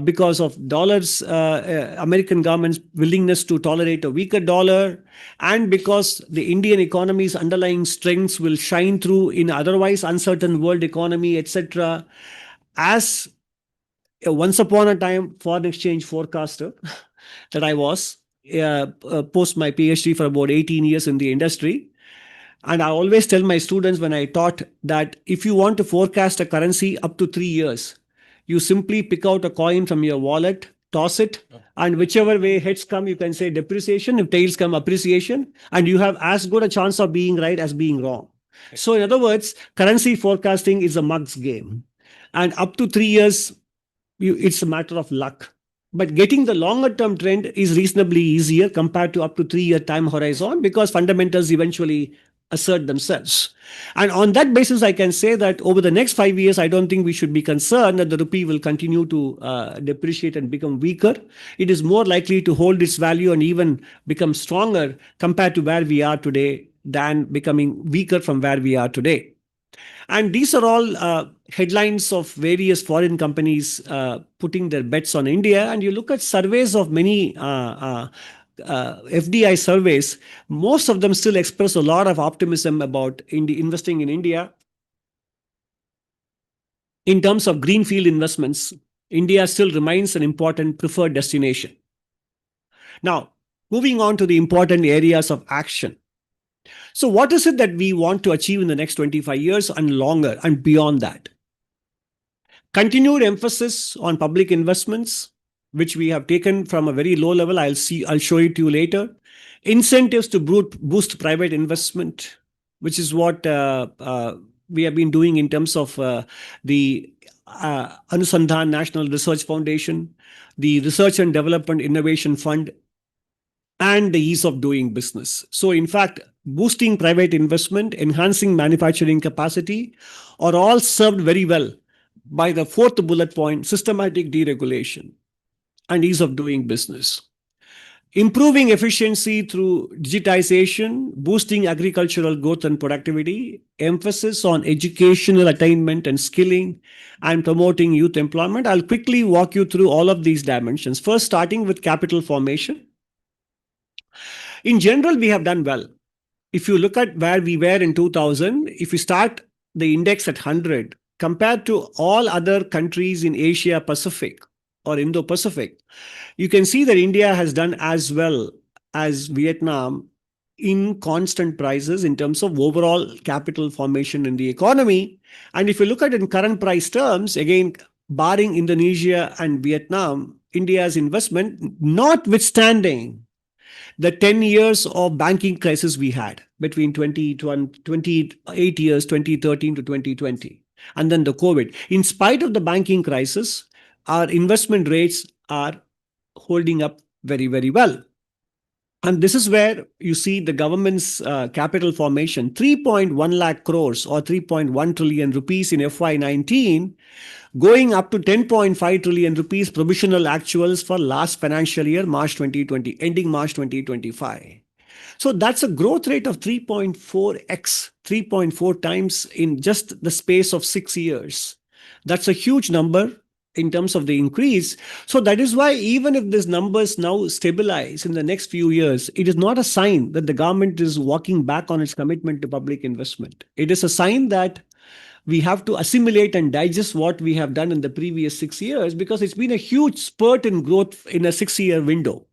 Because of American government's willingness to tolerate a weaker dollar, and because the Indian economy's underlying strengths will shine through in otherwise uncertain world economy, etc. As once upon a time foreign exchange forecaster that I was, post my PhD for about 18 years in the industry. And I always tell my students when I taught that if you want to forecast a currency up to 3 years, you simply pick out a coin from your wallet, toss it, and whichever way heads come, you can say depreciation. If tails come, appreciation, and you have as good a chance of being right as being wrong. So in other words, currency forecasting is a mug's game. And up to 3 years, it's a matter of luck. But getting the longer term trend is reasonably easier compared to up to 3 year time horizon because fundamentals eventually assert themselves. And on that basis, I can say that over the next 5 years, I don't think we should be concerned that the rupee will continue to depreciate and become weaker. It is more likely to hold its value and even become stronger compared to where we are today than becoming weaker from where we are today. And these are all headlines of various foreign companies putting their bets on India. And you look at surveys of many FDI surveys, most of them still express a lot of optimism about investing in India. In terms of greenfield investments, India still remains an important preferred destination. Now, moving on to the important areas of action. So what is it that we want to achieve in the next 25 years and longer and beyond that? Continued emphasis on public investments, which we have taken from a very low level. I'll show it to you later. Incentives to boost private investment, which is what we have been doing in terms of the Anusandhan National Research Foundation, the Research and Development Innovation Fund, and the ease of doing business. So in fact, boosting private investment, enhancing manufacturing capacity are all served very well by the fourth bullet point, systematic deregulation and ease of doing business. Improving efficiency through digitization, boosting agricultural growth and productivity, emphasis on educational attainment and skilling, and promoting youth employment. I'll quickly walk you through all of these dimensions. First, starting with capital formation. In general, we have done well. If you look at where we were in 2000, if you start the index at 100, compared to all other countries in Asia Pacific or Indo-Pacific, you can see that India has done as well as Vietnam in constant prices in terms of overall capital formation in the economy. And if you look at it in current price terms, again, barring Indonesia and Vietnam, India's investment, notwithstanding the 10 years of banking crisis we had between 28 years, 2013 to 2020, and then the COVID. In spite of the banking crisis, our investment rates are holding up very, very well. And this is where you see the government's capital formation, 3.1 lakh crores or 3.1 trillion rupees in FY19, going up to 10.5 trillion rupees provisional actuals for last financial year, March 2020, ending March 2025. So that's a growth rate of 3.4x, 3.4 times in just the space of 6 years. That's a huge number in terms of the increase. So that is why even if these numbers now stabilize in the next few years, it is not a sign that the government is walking back on its commitment to public investment. It is a sign that we have to assimilate and digest what we have done in the previous 6 years, because it's been a huge spurt in growth in a 6-year window.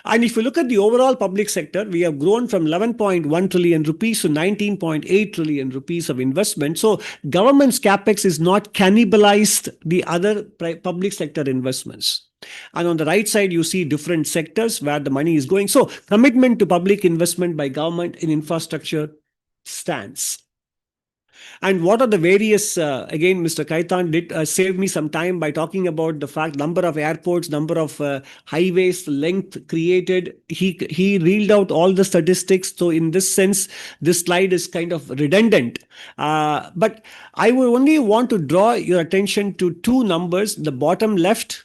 And if you look at the overall public sector, we have grown from 11.1 trillion rupees to 19.8 trillion rupees of investment. So government's capex is not cannibalized the other public sector investments. And on the right side, you see different sectors where the money is going. So commitment to public investment by government in infrastructure stands. And what are the various, again, Mr. Kaitan did save me some time by talking about the fact number of airports, number of highways, length created. He reeled out all the statistics. So in this sense, this slide is kind of redundant. But I would only want to draw your attention to two numbers. The bottom left,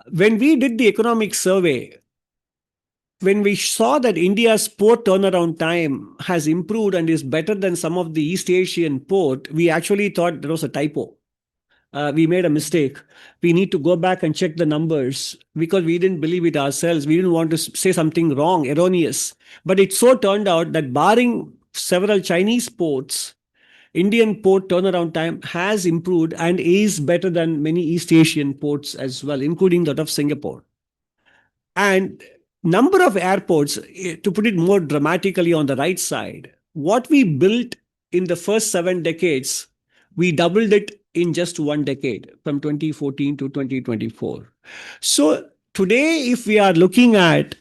when we did the economic survey, when we saw that India's port turnaround time has improved and is better than some of the East Asian port, we actually thought there was a typo. We made a mistake. We need to go back and check the numbers because we didn't believe it ourselves. We didn't want to say something wrong, erroneous. But it so turned out that barring several Chinese ports, Indian port turnaround time has improved and is better than many East Asian ports as well, including that of Singapore. And number of airports, to put it more dramatically on the right side, what we built in the first 7 decades, we doubled it in just 1 decade from 2014 to 2024. So today, if we are looking at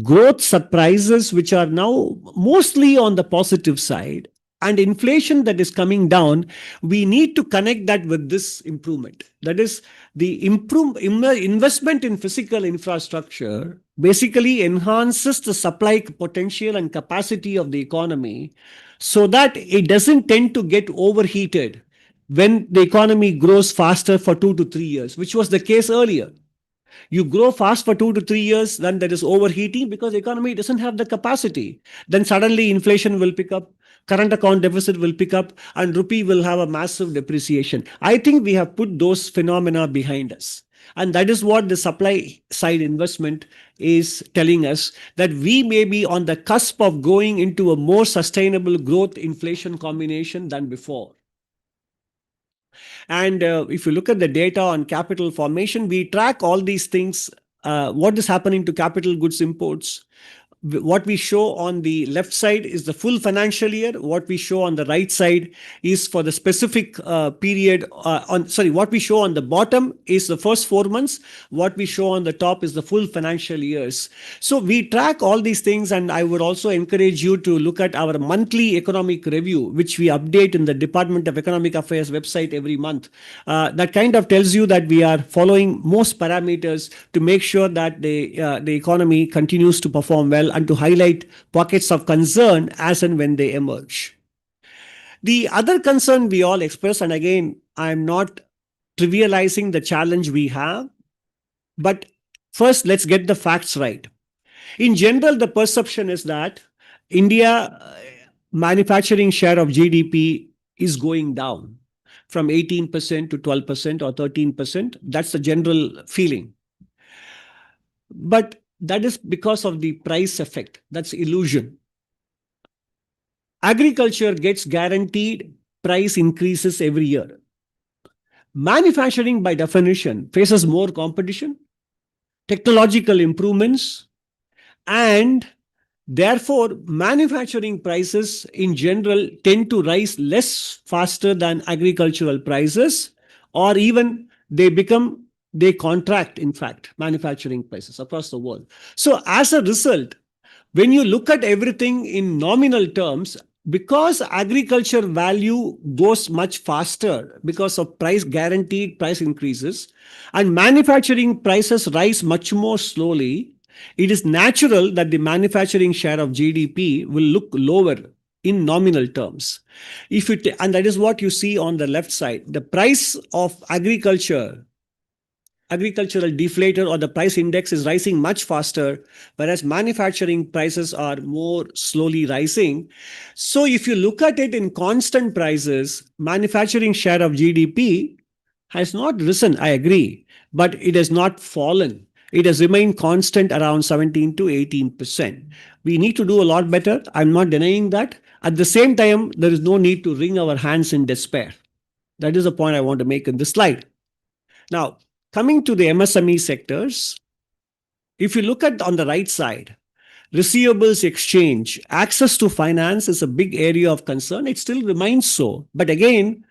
growth surprises, which are now mostly on the positive side, and inflation that is coming down, we need to connect that with this improvement. That is, the investment in physical infrastructure basically enhances the supply potential and capacity of the economy so that it doesn't tend to get overheated when the economy grows faster for 2 to 3 years, which was the case earlier. You grow fast for 2 to 3 years, then there is overheating because the economy doesn't have the capacity. Then suddenly inflation will pick up, current account deficit will pick up, and rupee will have a massive depreciation. I think we have put those phenomena behind us. And that is what the supply side investment is telling us, that we may be on the cusp of going into a more sustainable growth inflation combination than before. And if you look at the data on capital formation, we track all these things. What is happening to capital goods imports? What we show on the left side is the full financial year. What we show on the right side is for the specific period. What we show on the bottom is the first 4 months. What we show on the top is the full financial years. So we track all these things, and I would also encourage you to look at our monthly economic review, which we update in the Department of Economic Affairs website every month. That kind of tells you that we are following most parameters to make sure that the economy continues to perform well, and to highlight pockets of concern as and when they emerge. The other concern we all express, and again, I'm not trivializing the challenge we have, but first let's get the facts right. In general, the perception is that India manufacturing share of GDP is going down from 18% to 12% or 13%. That's the general feeling. But that is because of the price effect. That's illusion. Agriculture gets guaranteed price increases every year. Manufacturing, by definition, faces more competition, technological improvements, and therefore, manufacturing prices in general tend to rise less faster than agricultural prices, or even they become they contract, in fact, manufacturing prices across the world. So as a result, when you look at everything in nominal terms, because agriculture value goes much faster because of price guaranteed price increases and manufacturing prices rise much more slowly, it is natural that the manufacturing share of GDP will look lower in nominal terms. And that is what you see on the left side. The price of agricultural deflator or the price index is rising much faster, whereas manufacturing prices are more slowly rising. So if you look at it in constant prices, manufacturing share of GDP has not risen, I agree, but it has not fallen. It has remained constant around 17 to 18%. We need to do a lot better. I'm not denying that. At the same time, there is no need to wring our hands in despair. That is the point I want to make in this slide. Now, coming to the MSME sectors, if you look at on the right side, receivables exchange, access to finance is a big area of concern. It still remains so. But again,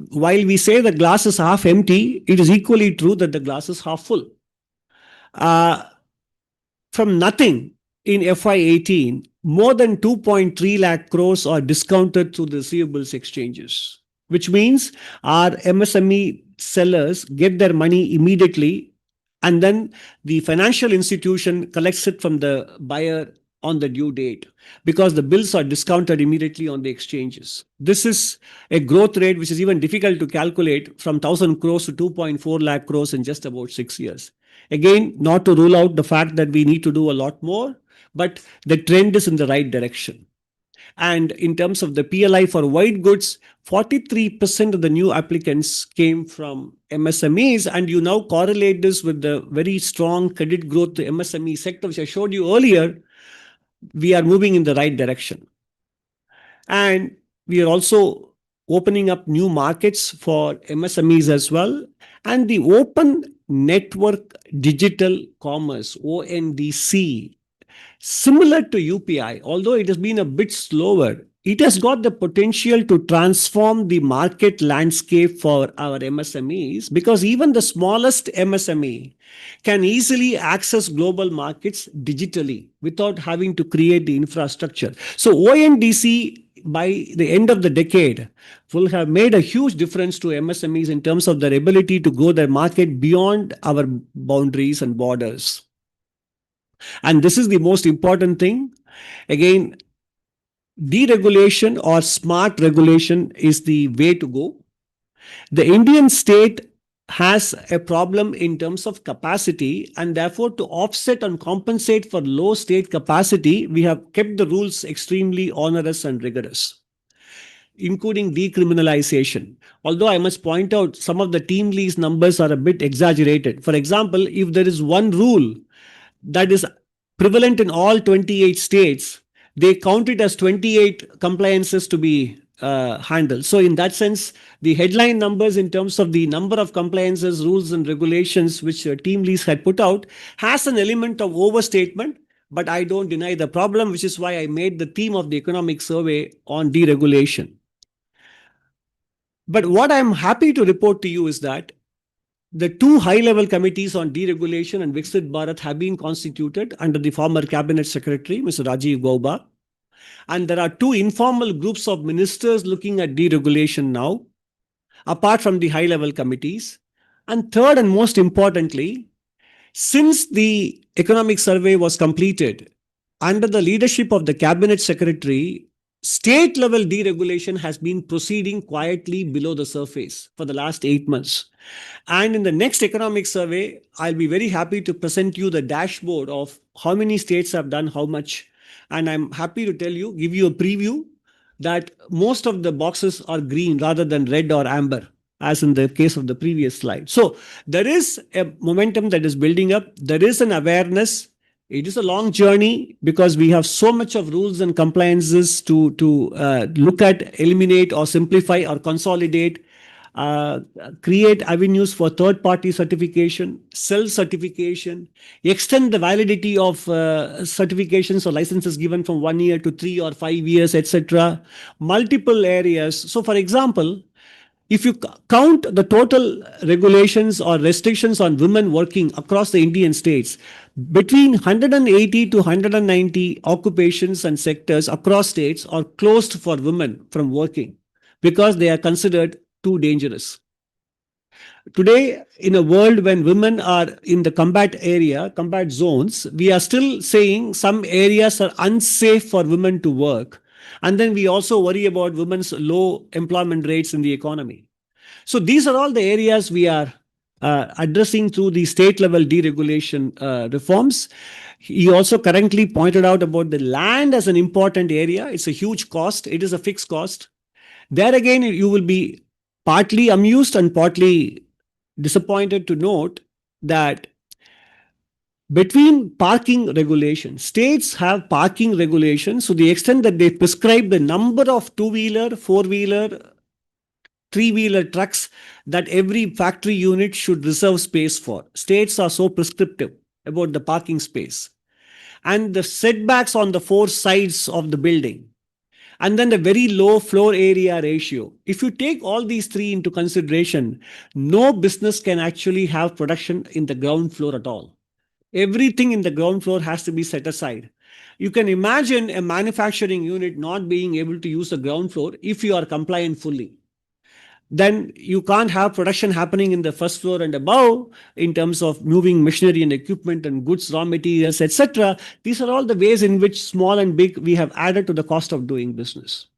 while we say the glass is half empty, it is equally true that the glass is half full. From nothing in FY18, more than 2.3 lakh crores are discounted through the receivables exchanges, which means our MSME sellers get their money immediately, and then the financial institution collects it from the buyer on the due date because the bills are discounted immediately on the exchanges. This is a growth rate which is even difficult to calculate, from 1,000 crores to 2.4 lakh crores in just about 6 years. Again, not to rule out the fact that we need to do a lot more, but the trend is in the right direction. And in terms of the PLI for white goods, 43% of the new applicants came from MSMEs. And you now correlate this with the very strong credit growth to MSME sector, which I showed you earlier. We are moving in the right direction. And we are also opening up new markets for MSMEs as well. And the Open Network Digital Commerce, ONDC, similar to UPI, although it has been a bit slower, it has got the potential to transform the market landscape for our MSMEs, because even the smallest MSME can easily access global markets digitally without having to create the infrastructure. So ONDC, by the end of the decade, will have made a huge difference to MSMEs in terms of their ability to grow their market beyond our boundaries and borders. And this is the most important thing. Again, deregulation or smart regulation is the way to go. The Indian state has a problem in terms of capacity, and therefore to offset and compensate for low state capacity, we have kept the rules extremely onerous and rigorous, including decriminalization. Although I must point out, some of the team lease numbers are a bit exaggerated. For example, if there is one rule that is prevalent in all 28 states, they count it as 28 compliances to be handled. So in that sense, the headline numbers in terms of the number of compliances, rules and regulations which Team Lease had put out has an element of overstatement, but I don't deny the problem, which is why I made the theme of the economic survey on deregulation. But what I'm happy to report to you is that the two high-level committees on deregulation and Viksit Bharat have been constituted under the former Cabinet Secretary, Mr. Rajiv Gauba. And there are two informal groups of ministers looking at deregulation now, apart from the high-level committees. And third and most importantly, since the economic survey was completed, under the leadership of the Cabinet Secretary, state-level deregulation has been proceeding quietly below the surface for the last 8 months. And in the next economic survey, I'll be very happy to present you the dashboard of how many states have done how much. And I'm happy to tell you, give you a preview, that most of the boxes are green rather than red or amber, as in the case of the previous slide. So there is a momentum that is building up. There is an awareness. It is a long journey because we have so much of rules and compliances to look at, eliminate or simplify or consolidate, create avenues for third-party certification, self-certification, extend the validity of certifications or licenses given from 1 year to 3 or 5 years, etc. Multiple areas. So, for example, If you count the total regulations or restrictions on women working across the Indian states, between 180 to 190 occupations and sectors across states are closed for women from working because they are considered too dangerous. Today, in a world when women are in the combat zones, we are still saying some areas are unsafe for women to work. And then we also worry about women's low employment rates in the economy. So these are all the areas we are addressing through the state level deregulation reforms. He also correctly pointed out about the land as an important area. It's a huge cost. It is a fixed cost. There again, you will be partly amused and partly disappointed to note that between parking regulations, states have parking regulations to the extent that they prescribe the number of two-wheeler, four-wheeler, three-wheeler trucks that every factory unit should reserve space for. States are so prescriptive about the parking space. And the setbacks on the four sides of the building. And then the very low floor area ratio. If you take all these three into consideration, no business can actually have production in the ground floor at all. Everything in the ground floor has to be set aside. You can imagine a manufacturing unit not being able to use the ground floor if you are compliant fully. Then you can't have production happening in the first floor and above in terms of moving machinery and equipment and goods, raw materials, etc. These are all the ways in which small and big we have added to the cost of doing business.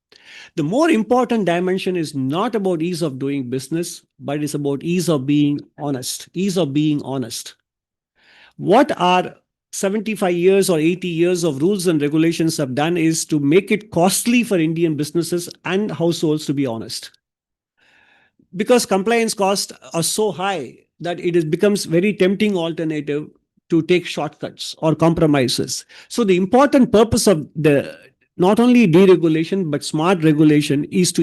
The more important dimension is not about ease of doing business, but it's about ease of being honest. Ease of being honest. What our 75 years or 80 years of rules and regulations have done is to make it costly for Indian businesses and households to be honest. Because compliance costs are so high that it becomes very tempting alternative to take shortcuts or compromises. So the important purpose of the not only deregulation but smart regulation is to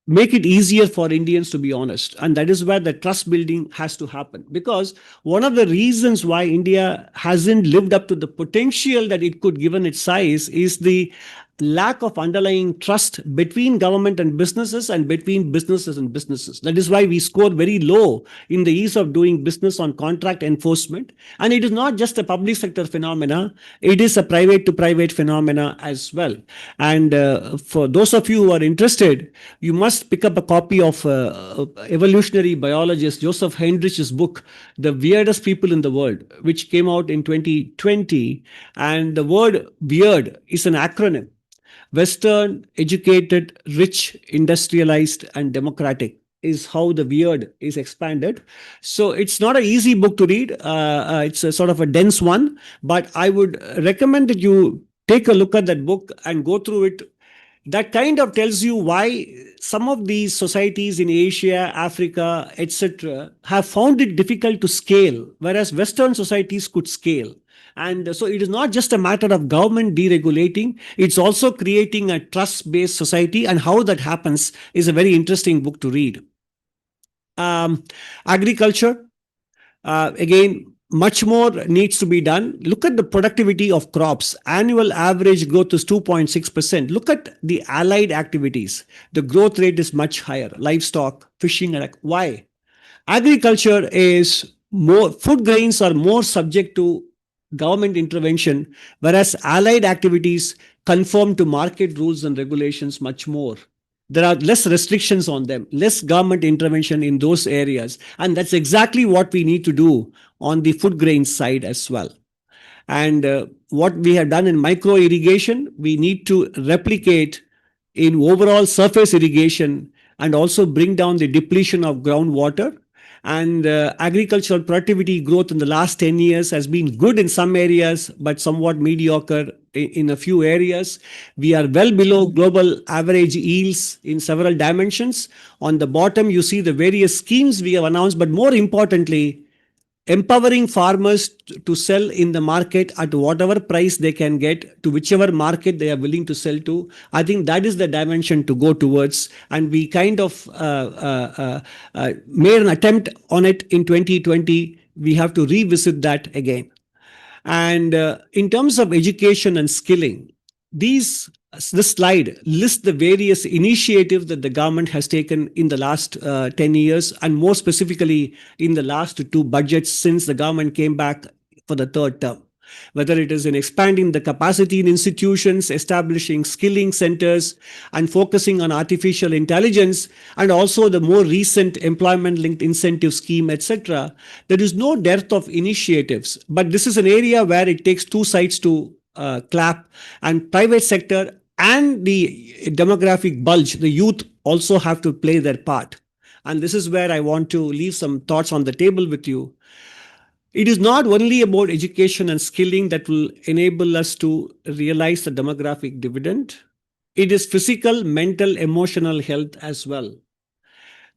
make it easier for Indians to be honest. And that is where the trust building has to happen. Because one of the reasons why India hasn't lived up to the potential that it could given its size is the lack of underlying trust between government and businesses and between businesses and businesses. That is why we score very low in the ease of doing business on contract enforcement. And it is not just a public sector phenomena, it is a private to private phenomena as well. And for those of you who are interested, you must pick up a copy of evolutionary biologist Joseph Heinrich's book, The Weirdest People in the World, which came out in 2020. And the word weird is an acronym. Western, educated, rich, industrialized, and democratic is how the weird is expanded. So it's not an easy book to read. It's a sort of a dense one, but I would recommend that you take a look at that book and go through it. That kind of tells you why some of these societies in Asia, Africa, etc., have found it difficult to scale, whereas Western societies could scale. And so it is not just a matter of government deregulating, it's also creating a trust-based society, and how that happens is a very interesting book to read. Agriculture, again, much more needs to be done. Look at the productivity of crops. Annual average growth is 2.6%. Look at the allied activities. The growth rate is much higher. Livestock, fishing. Why? Agriculture is more, food grains are more subject to government intervention, whereas allied activities conform to market rules and regulations much more. There are less restrictions on them, less government intervention in those areas. And that's exactly what we need to do on the food grain side as well. And what we have done in micro irrigation, we need to replicate in overall surface irrigation and also bring down the depletion of groundwater. And agricultural productivity growth in the last 10 years has been good in some areas, but somewhat mediocre in a few areas. We are well below global average yields in several dimensions. On the bottom, you see the various schemes we have announced, but more importantly, empowering farmers to sell in the market at whatever price they can get to whichever market they are willing to sell to. I think that is the dimension to go towards. And we kind of made an attempt on it in 2020. We have to revisit that again. And in terms of education and skilling, these this slide lists the various initiatives that the government has taken in the last 10 years, and more specifically in the last two budgets since the government came back for the third term. Whether it is in expanding the capacity in institutions, establishing skilling centers, and focusing on artificial intelligence, and also the more recent employment-linked incentive scheme, etc., there is no dearth of initiatives. But this is an area where it takes two sides to clap, and private sector and the demographic bulge, the youth also have to play their part. And this is where I want to leave some thoughts on the table with you. It is not only about education and skilling that will enable us to realize the demographic dividend. It is physical, mental, emotional health as well.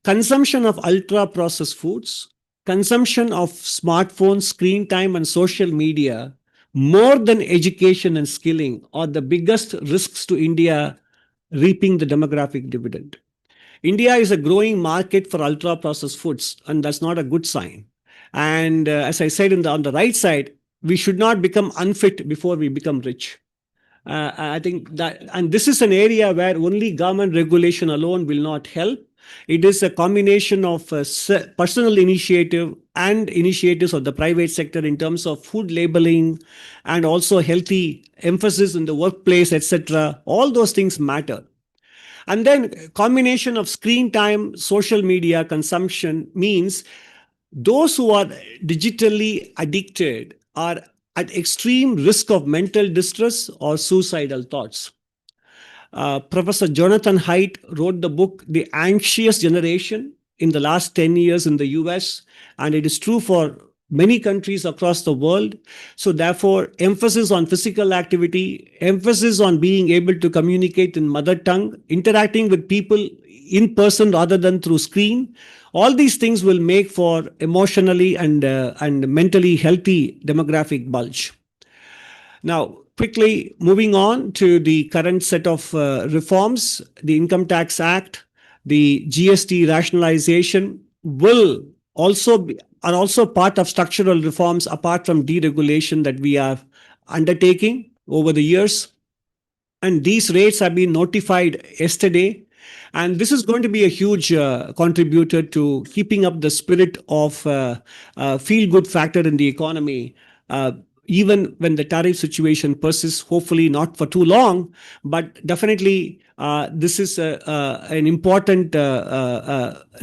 Consumption of ultra processed foods, consumption of smartphones, screen time, and social media, more than education and skilling, are the biggest risks to India reaping the demographic dividend. India is a growing market for ultra processed foods, and that's not a good sign. And as I said on the right side, we should not become unfit before we become rich. I think that, and this is an area where only government regulation alone will not help. It is a combination of personal initiative and initiatives of the private sector in terms of food labeling and also healthy emphasis in the workplace, etc. All those things matter. And then combination of screen time, social media consumption means those who are digitally addicted are at extreme risk of mental distress or suicidal thoughts. Professor Jonathan Haidt wrote the book, The Anxious Generation, in the last 10 years in the US, and it is true for many countries across the world. So therefore, emphasis on physical activity, emphasis on being able to communicate in mother tongue, interacting with people in person rather than through screen, all these things will make for emotionally and mentally healthy demographic bulge. Now, quickly moving on to the current set of reforms, the Income Tax Act, the GST rationalization are also part of structural reforms apart from deregulation that we are undertaking over the years. And these rates have been notified yesterday. And this is going to be a huge contributor to keeping up the spirit of feel-good factor in the economy, even when the tariff situation persists, hopefully not for too long. But definitely, this is an important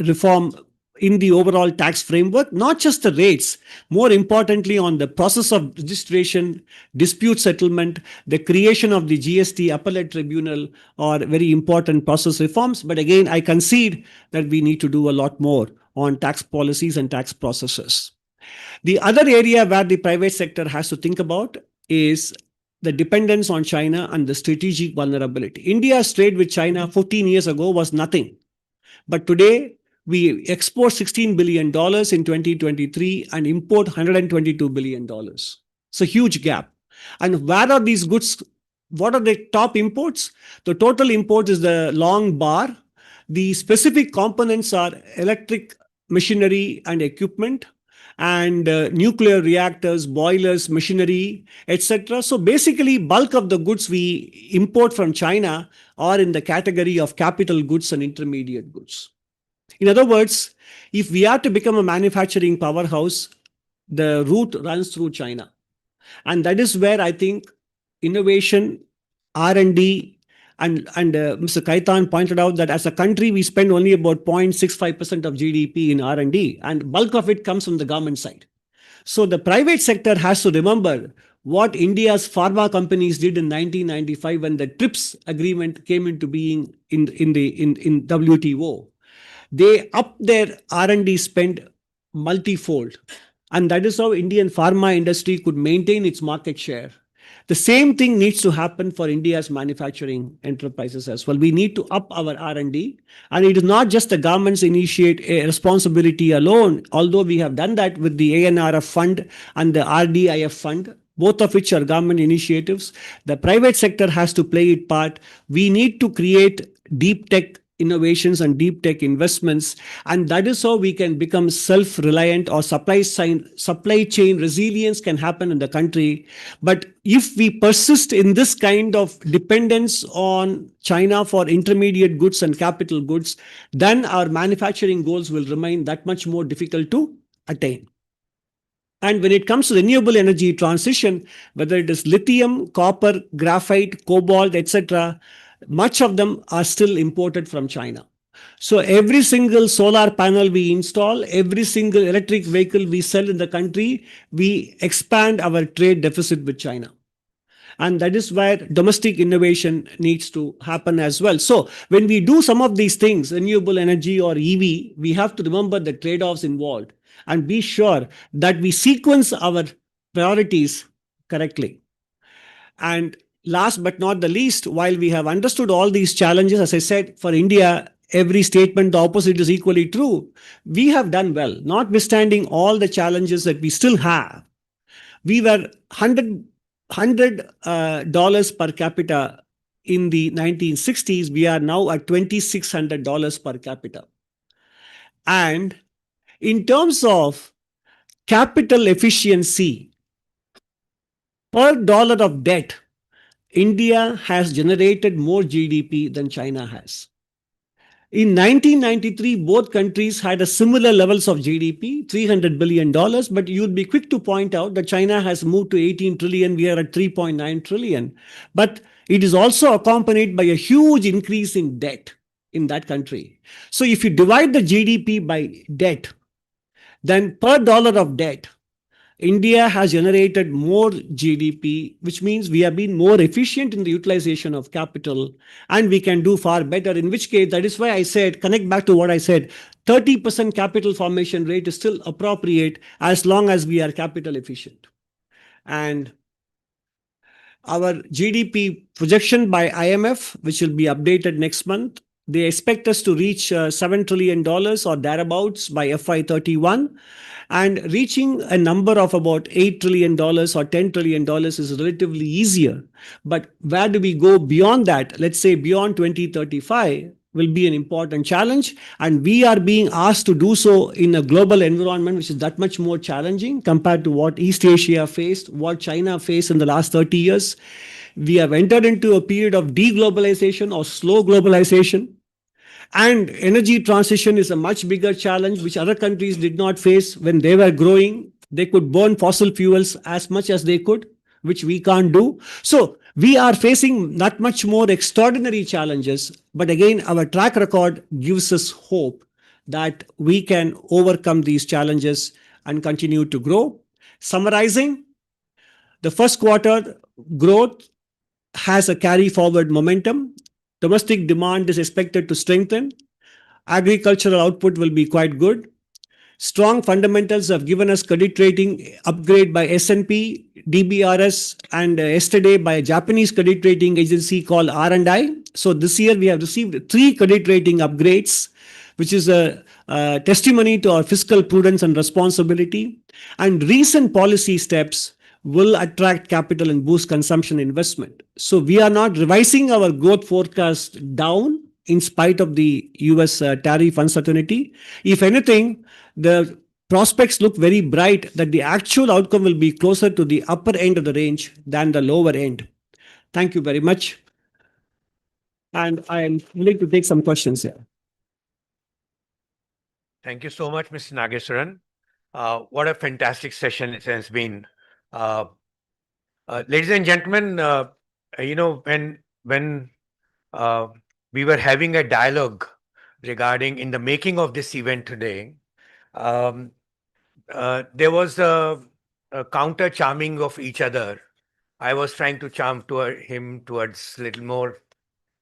reform in the overall tax framework, not just the rates, more importantly on the process of registration, dispute settlement, the creation of the GST appellate tribunal are very important process reforms. But again, I concede that we need to do a lot more on tax policies and tax processes. The other area where the private sector has to think about is the dependence on China and the strategic vulnerability. India's trade with China 14 years ago was nothing. But today, we export $16 billion in 2023 and import $122 billion. It's a huge gap. And where are these goods? What are the top imports? The total import is the long bar. The specific components are electric machinery and equipment, and nuclear reactors, boilers, machinery, etc. So basically, bulk of the goods we import from China are in the category of capital goods and intermediate goods. In other words, if we are to become a manufacturing powerhouse, the route runs through China. And that is where I think innovation, R&D, and Mr. Kaitan pointed out that as a country, we spend only about 0.65% of GDP in R&D, and bulk of it comes from the government side. So the private sector has to remember what India's pharma companies did in 1995 when the TRIPS agreement came into being in WTO. They upped their R&D spend multifold. And that is how Indian pharma industry could maintain its market share. The same thing needs to happen for India's manufacturing enterprises as well. We need to up our R&D. And it is not just the government's initiate a responsibility alone, although we have done that with the ANRF fund and the RDIF fund, both of which are government initiatives. The private sector has to play its part. We need to create deep tech innovations and deep tech investments, and that is how we can become self-reliant, or supply chain resilience can happen in the country. But if we persist in this kind of dependence on China for intermediate goods and capital goods, then our manufacturing goals will remain that much more difficult to attain. And when it comes to renewable energy transition, whether it is lithium, copper, graphite, cobalt, etc., much of them are still imported from China. So every single solar panel we install, every single electric vehicle we sell in the country, we expand our trade deficit with China. And that is where domestic innovation needs to happen as well. So when we do some of these things, renewable energy or EV, we have to remember the trade-offs involved and be sure that we sequence our priorities correctly. And last but not the least, while we have understood all these challenges, as I said, for India, every statement, the opposite is equally true. We have done well, notwithstanding all the challenges that we still have. We were $100 per capita in the 1960s. We are now at $2,600 per capita. And in terms of capital efficiency, per dollar of debt, India has generated more GDP than China has. In 1993, both countries had a similar levels of GDP, $300 billion, but you'd be quick to point out that China has moved to 18 trillion, we are at 3.9 trillion. But it is also accompanied by a huge increase in debt in that country. So if you divide the GDP by debt, then per dollar of debt, India has generated more GDP, which means we have been more efficient in the utilization of capital, and we can do far better. In which case, that is why I said, connect back to what I said, 30% capital formation rate is still appropriate as long as we are capital efficient. And our GDP projection by IMF, which will be updated next month, they expect us to reach $7 trillion or thereabouts by FY31. And reaching a number of about $8 trillion or $10 trillion is relatively easier. But where do we go beyond that? Let's say beyond 2035 will be an important challenge. And we are being asked to do so in a global environment, which is that much more challenging compared to what East Asia faced, what China faced in the last 30 years. We have entered into a period of deglobalization or slow globalization. And energy transition is a much bigger challenge, which other countries did not face when they were growing. They could burn fossil fuels as much as they could, which we can't do. So we are facing not much more extraordinary challenges. But again, our track record gives us hope that we can overcome these challenges and continue to grow. Summarizing, the first quarter growth has a carry forward momentum. Domestic demand is expected to strengthen. Agricultural output will be quite good. Strong fundamentals have given us credit rating upgrade by S&P, DBRS, and yesterday by a Japanese credit rating agency called R&I. So this year we have received 3 credit rating upgrades, which is a testimony to our fiscal prudence and responsibility. And recent policy steps will attract capital and boost consumption investment. So we are not revising our growth forecast down in spite of the US tariff uncertainty. If anything, the prospects look very bright that the actual outcome will be closer to the upper end of the range than the lower end. Thank you very much. And I am willing to take some questions here. Thank you so much, Mr. Nageswaran. What a fantastic session it has been. Ladies and gentlemen, when we were having a dialogue regarding in the making of this event today, there was a counter charming of each other. I was trying to charm him towards a little more,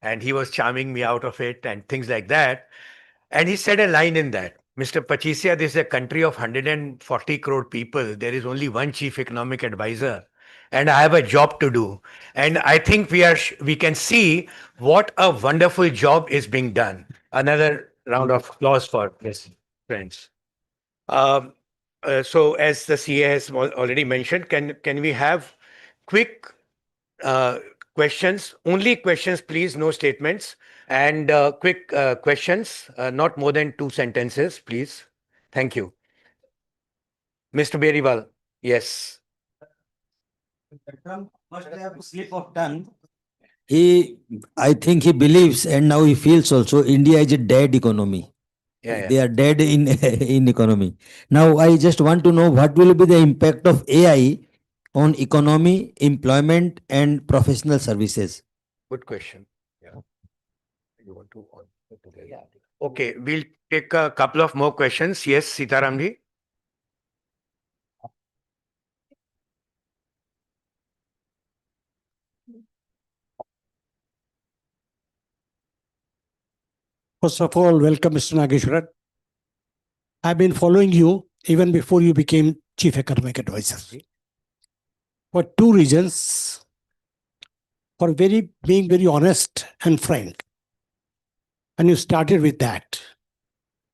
and he was charming me out of it and things like that. And he said a line in that, Mr. Pachisia, this is a country of 140 crore people. There is only one chief economic advisor, and I have a job to do. And I think we can see what a wonderful job is being done. Another round of applause for this, friends. So as the CA has already mentioned, can we have quick questions? Only questions, please, no statements. And quick questions, not more than 2 sentences, please. Thank you. Mr. Beriwal, yes. Trump must have slip of tongue. I think he believes, and now he feels also, India is a dead economy. Yeah. They are dead in in economy. Now, I just want to know what will be the impact of AI on economy, employment, and professional services. Good question. Yeah. You want to yeah. Okay, we'll take a couple of more questions. Yes, Sitaramji. First of all, welcome, Mr. Nageshwaran. I've been following you even before you became Chief Economic Advisor. For two reasons. For being very honest and frank. And you started with that.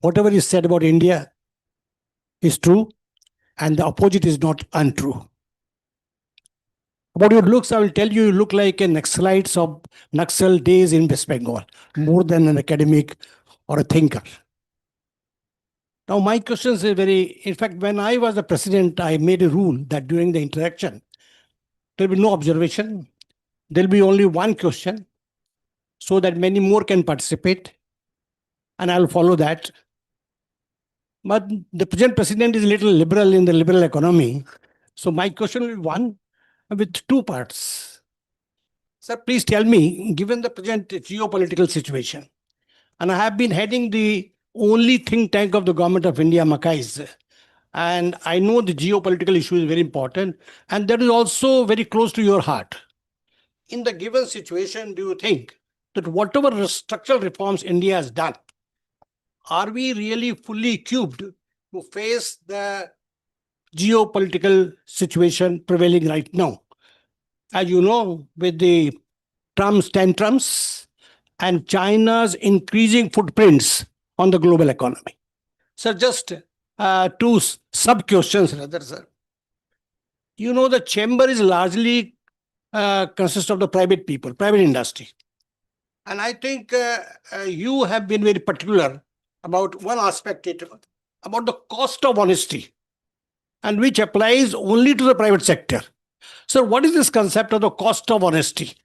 Whatever you said about India is true, and the opposite is not untrue. About your looks, I will tell you, you look like a Naxalite of Naxal days in West Bengal, more than an academic or a thinker. Now, my questions are in fact, when I was the president, I made a rule that during the interaction, there will be no observation. There will be only one question so that many more can participate. And I'll follow that. But the present president is a little liberal in the liberal economy. So my question will be one with two parts. Sir, please tell me, given the present geopolitical situation, and I have been heading the only think tank of the government of India, Makais, and I know the geopolitical issue is very important, and that is also very close to your heart. In the given situation, do you think that whatever structural reforms India has done, are we really fully equipped to face the geopolitical situation prevailing right now? As you know, with the Trump's tantrums and China's increasing footprints on the global economy. Sir, just two sub-questions rather, sir. You know, the chamber is largely consists of the private people, private industry. And I think you have been very particular about one aspect, about the cost of honesty, and which applies only to the private sector. So what is this concept of the cost of honesty?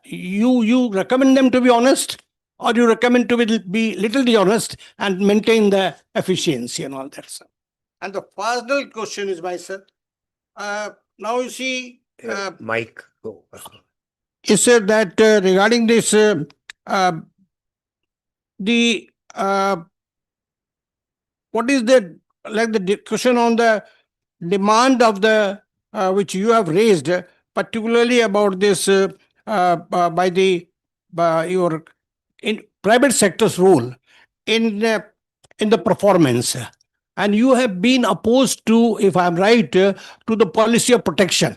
You recommend them to be honest, or you recommend to be little dishonest and maintain the efficiency and all that, sir? And the final question is, my sir, now you see, Mike, go. he said that regarding this, what is the question on the demand of the which you have raised, particularly about this by your in private sector's role in the performance, and you have been opposed to, if I'm right, to the policy of protection,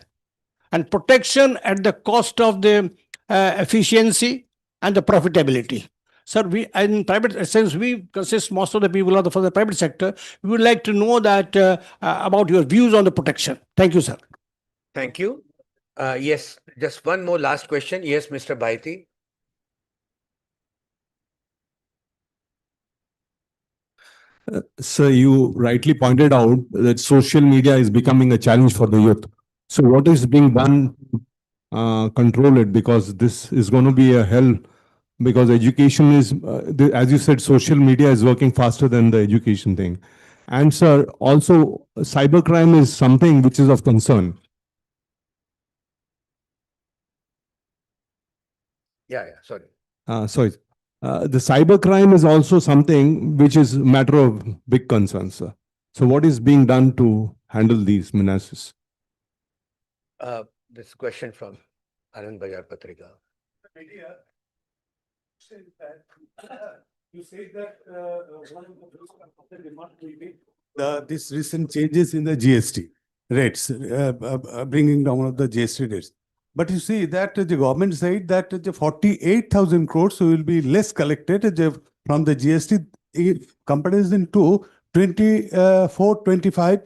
and protection at the cost of the efficiency and the profitability. Sir, we in private, since we consist most of the people are from the private sector, we would like to know that about your views on the protection. Thank you, sir. Thank you. Yes, just one more last question. Yes, Mr. Bhaiti. Sir, you rightly pointed out that social media is becoming a challenge for the youth. So what is being done to control it? Because this is going to be a hell, because education is, as you said, social media is working faster than the education thing. And sir, also cybercrime is something which is of concern. Sorry. Sorry. The cybercrime is also something which is a matter of big concern, sir. So what is being done to handle these menaces? This question from Anand Bajar Patrika. You say that one of the demand will be this recent changes in the GST rates, bringing down of the GST rates. But you see that the government said that the 48,000 crores will be less collected from the GST in comparison to 24-25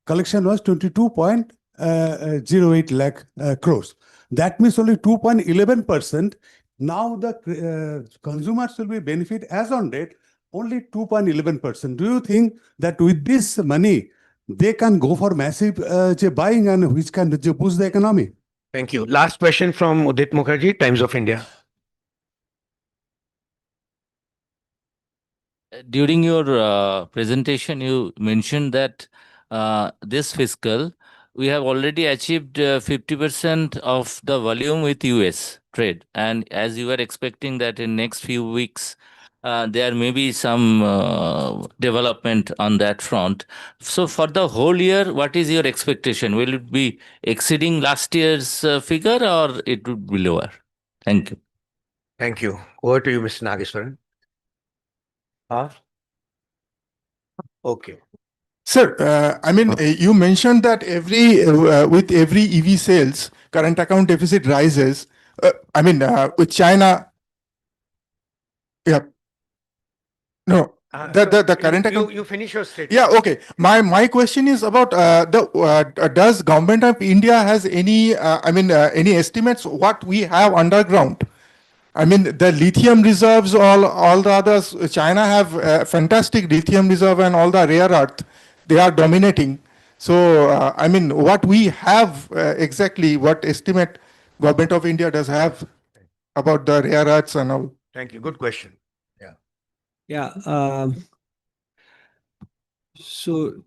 collection was 22.08 lakh crores. That means only 2.11% Now the consumers will be benefit as on date only 2.11%. Do you think that with this money they can go for massive buying and which can boost the economy? Thank you. Last question from Udit Mukherjee, Times of India. During your presentation, you mentioned that this fiscal, we have already achieved 50% of the volume with US trade. And as you were expecting that in next few weeks, there may be some development on that front. So for the whole year, what is your expectation? Will it be exceeding last year's figure or it would be lower? Thank you. Thank you. Over to you, Mr. Nageswaran. Okay. Sir, you mentioned that with every EV sales, current account deficit rises. With China, yeah. No, the current account. You finish your statement. Yeah, okay. My question is about does government of India has any any estimates what we have underground? I mean, the lithium reserves, all the others, China have fantastic lithium reserve and all the rare earth, they are dominating. So, what we have exactly, what estimate government of India does have about the rare earths and all? Thank you. Good question. Yeah. So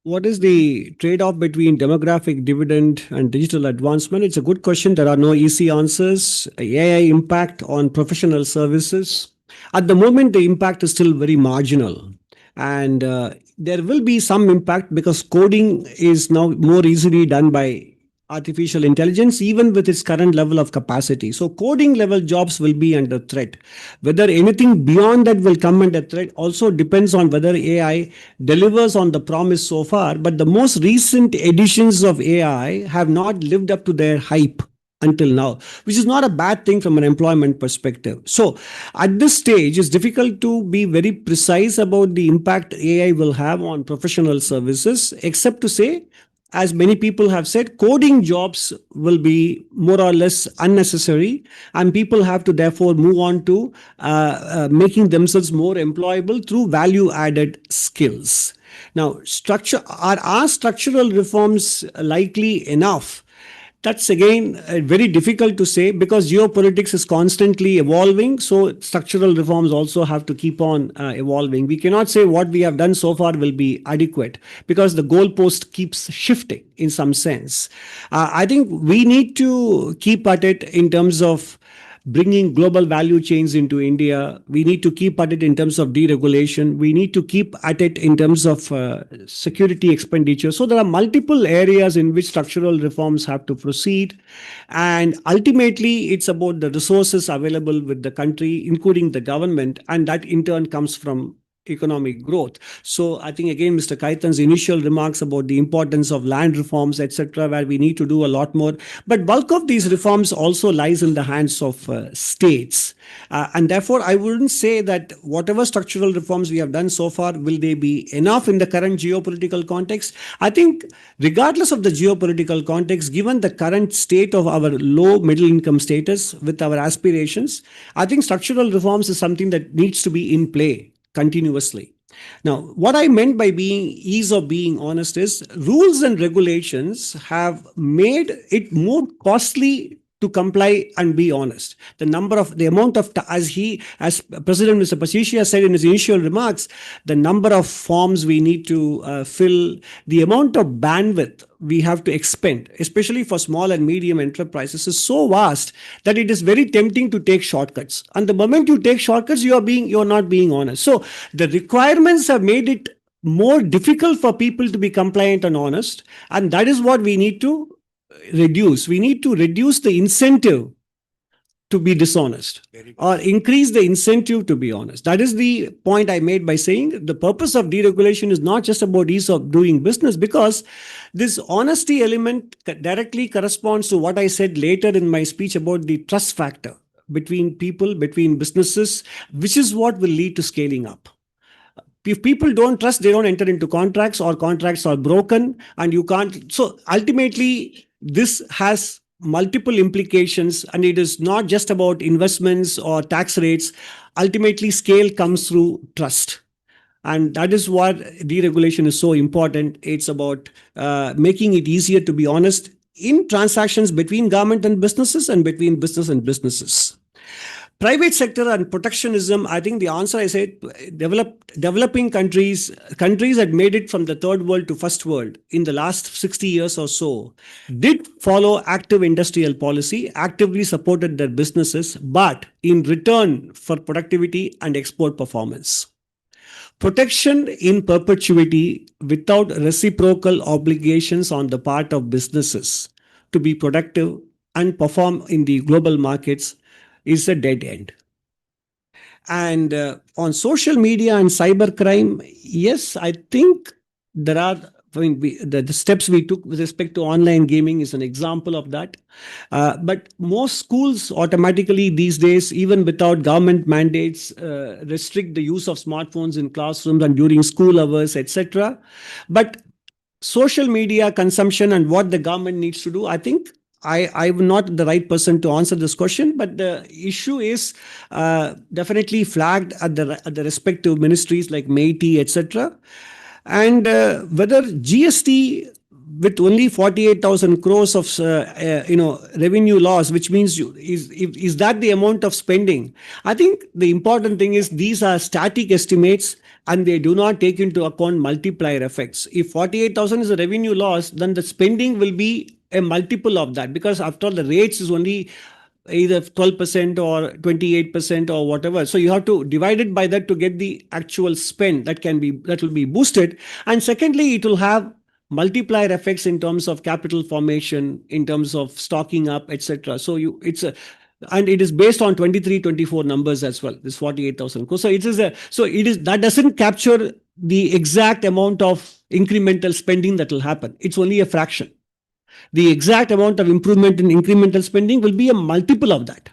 what is the trade-off between demographic dividend and digital advancement? It's a good question. There are no easy answers. AI impact on professional services. At the moment, the impact is still very marginal. And there will be some impact because coding is now more easily done by artificial intelligence, even with its current level of capacity. So coding level jobs will be under threat. Whether anything beyond that will come under threat also depends on whether AI delivers on the promise so far. But the most recent editions of AI have not lived up to their hype until now, which is not a bad thing from an employment perspective. So at this stage, it's difficult to be very precise about the impact AI will have on professional services, except to say, as many people have said, coding jobs will be more or less unnecessary, and people have to therefore move on to making themselves more employable through value-added skills. Now, are structural reforms likely enough? That's again very difficult to say because geopolitics is constantly evolving. So structural reforms also have to keep on evolving. We cannot say what we have done so far will be adequate because the goalpost keeps shifting in some sense. I think we need to keep at it in terms of bringing global value chains into India. We need to keep at it in terms of deregulation. We need to keep at it in terms of security expenditure. So there are multiple areas in which structural reforms have to proceed. And ultimately, it's about the resources available with the country, including the government. And that in turn comes from economic growth. So I think again, Mr. Kaitan's initial remarks about the importance of land reforms, etc., where we need to do a lot more. But bulk of these reforms also lies in the hands of states. And therefore, I wouldn't say that whatever structural reforms we have done so far, will they be enough in the current geopolitical context? I think regardless of the geopolitical context, given the current state of our low middle income status with our aspirations, I think structural reforms is something that needs to be in play continuously. Now, what I meant by ease of being honest is rules and regulations have made it more costly to comply and be honest. The amount of, as President Mr. Pashisha said in his initial remarks, the number of forms we need to fill, the amount of bandwidth we have to expend, especially for small and medium enterprises, is so vast that it is very tempting to take shortcuts. And the moment you take shortcuts, you're not being honest. So the requirements have made it more difficult for people to be compliant and honest. And that is what we need to reduce. We need to reduce the incentive to be dishonest or increase the incentive to be honest. That is the point I made by saying the purpose of deregulation is not just about ease of doing business, because this honesty element directly corresponds to what I said later in my speech about the trust factor between people, between businesses, which is what will lead to scaling up. If people don't trust, they don't enter into contracts, or contracts are broken and you can't. So ultimately, this has multiple implications, and it is not just about investments or tax rates. Ultimately, scale comes through trust. And that is what deregulation is so important. It's about making it easier to be honest in transactions between government and businesses and between business and businesses. Private sector and protectionism, I think the answer I said, developing countries that made it from the third world to first world in the last 60 years or so, did follow active industrial policy, actively supported their businesses, but in return for productivity and export performance. Protection in perpetuity without reciprocal obligations on the part of businesses to be productive and perform in the global markets is a dead end. And on social media and cybercrime, yes, I think there are. I mean, the steps we took with respect to online gaming is an example of that. But most schools automatically these days, even without government mandates, restrict the use of smartphones in classrooms and during school hours, etc. But social media consumption and what the government needs to do, I think I'm not the right person to answer this question, but the issue is definitely flagged at the respective ministries like MeitY, etc. And whether GST with only 48,000 crores of revenue loss, which means is that the amount of spending? I think the important thing is these are static estimates and they do not take into account multiplier effects. If 48,000 is a revenue loss, then the spending will be a multiple of that, because after all the rates is only either 12% or 28% or whatever. So you have to divide it by that to get the actual spend that will be boosted. And secondly, it will have multiplier effects in terms of capital formation, in terms of stocking up, etc. So and it is based on 23-24 numbers as well, this 48,000 crores. So that doesn't capture the exact amount of incremental spending that will happen. It's only a fraction. The exact amount of improvement in incremental spending will be a multiple of that.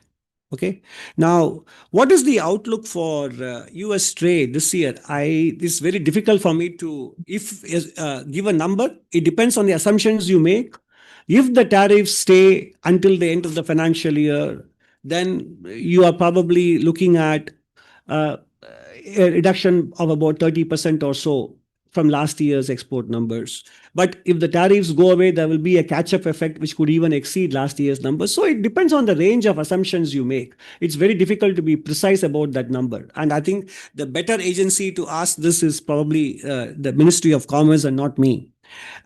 Okay. Now, what is the outlook for US trade this year? It's very difficult for me to give a number. It depends on the assumptions you make. If the tariffs stay until the end of the financial year, then you are probably looking at a reduction of about 30% or so from last year's export numbers. But if the tariffs go away, there will be a catch-up effect which could even exceed last year's numbers. So it depends on the range of assumptions you make. It's very difficult to be precise about that number. And I think the better agency to ask this is probably the Ministry of Commerce and not me.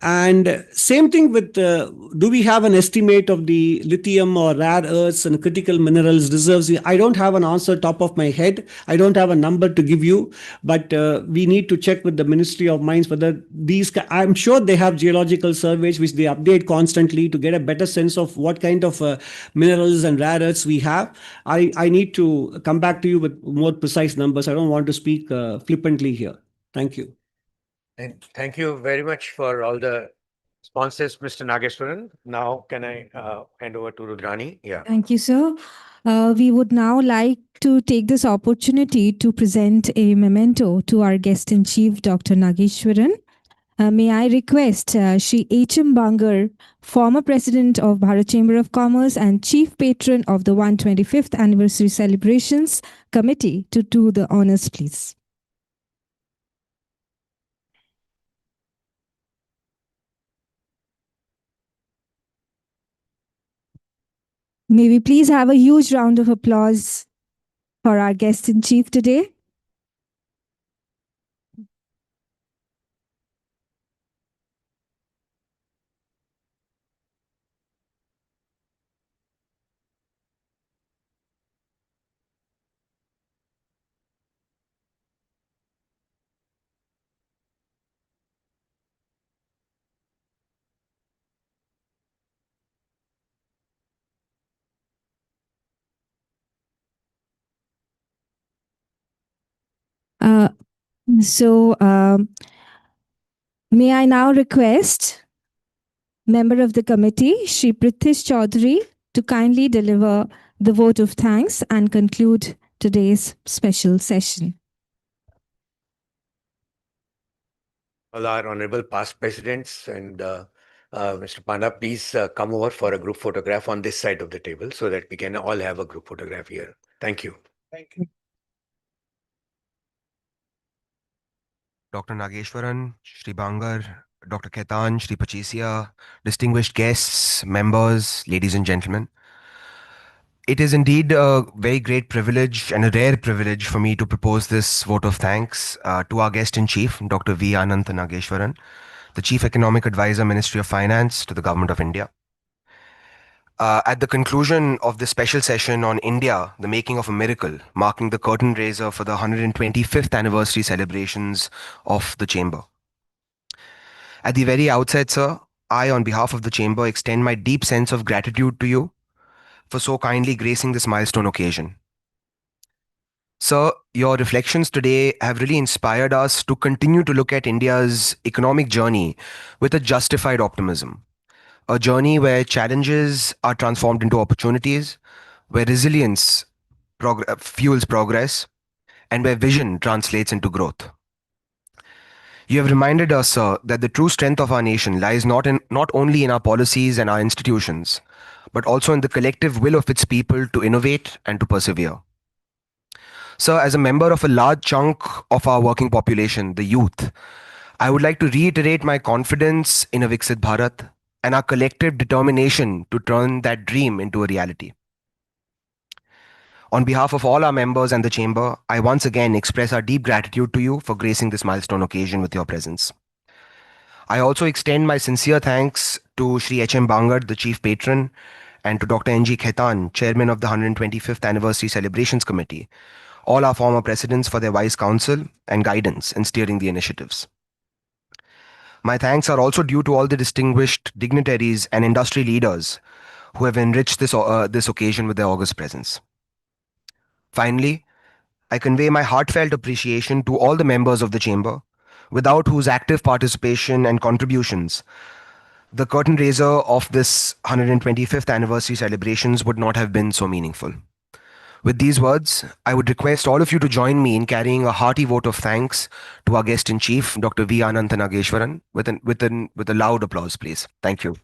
And same thing with, do we have an estimate of the lithium or rare earths and critical minerals reserves? I don't have an answer top of my head. I don't have a number to give you, but we need to check with the Ministry of Mines whether I'm sure they have geological surveys which they update constantly to get a better sense of what kind of minerals and rare earths we have. I need to come back to you with more precise numbers. I don't want to speak flippantly here. Thank you. And thank you very much for all the responses, Mr. Nageswaran. Now, can I hand over to Rudrani? Yeah. Thank you, sir. We would now like to take this opportunity to present a memento to our guest in chief, Dr. Nageswaran. May I request Shri H.M. Bangar, former president of Bharat Chamber of Commerce and chief patron of the 125th anniversary celebrations committee, to do the honors, please. May we please have a huge round of applause for our guest in chief today. May I now request member of the committee, Shri Pritish Chaudhary, to kindly deliver the vote of thanks and conclude today's special session. All our honorable past presidents and Mr. Panda, please come over for a group photograph on this side of the table so that we can all have a group photograph here. Thank you. Thank you. Dr. Nageshwaran, Shri Bangar, Dr. Ketan, Shri Pachesia, distinguished guests, members, ladies and gentlemen. It is indeed a very great privilege and a rare privilege for me to propose this vote of thanks to our guest in chief, Dr. V. Anant Nageshwaran, the Chief Economic Advisor, Ministry of Finance to the Government of India. At the conclusion of this special session on India, the making of a miracle, marking the curtain raiser for the 125th anniversary celebrations of the Chamber. At the very outset, sir, I, on behalf of the Chamber, extend my deep sense of gratitude to you for so kindly gracing this milestone occasion. Sir, your reflections today have really inspired us to continue to look at India's economic journey with a justified optimism. A journey where challenges are transformed into opportunities, where resilience fuels progress, and where vision translates into growth. You have reminded us, sir, that the true strength of our nation lies not only in our policies and our institutions, but also in the collective will of its people to innovate and to persevere. Sir, as a member of a large chunk of our working population, the youth, I would like to reiterate my confidence in a Viksit Bharat and our collective determination to turn that dream into a reality. On behalf of all our members and the Chamber, I once again express our deep gratitude to you for gracing this milestone occasion with your presence. I also extend my sincere thanks to Shri H.M. Bangar, the Chief Patron, and to Dr. N.G. Khaitan, Chairman of the 125th Anniversary Celebrations Committee, all our former presidents for their wise counsel and guidance in steering the initiatives. My thanks are also due to all the distinguished dignitaries and industry leaders who have enriched this occasion with their august presence. Finally, I convey my heartfelt appreciation to all the members of the Chamber, without whose active participation and contributions, the curtain raiser of this 125th anniversary celebrations would not have been so meaningful. With these words, I would request all of you to join me in carrying a hearty vote of thanks to our guest in chief, Dr. V. Anant Nageshwaran, with a loud applause, please. Thank you.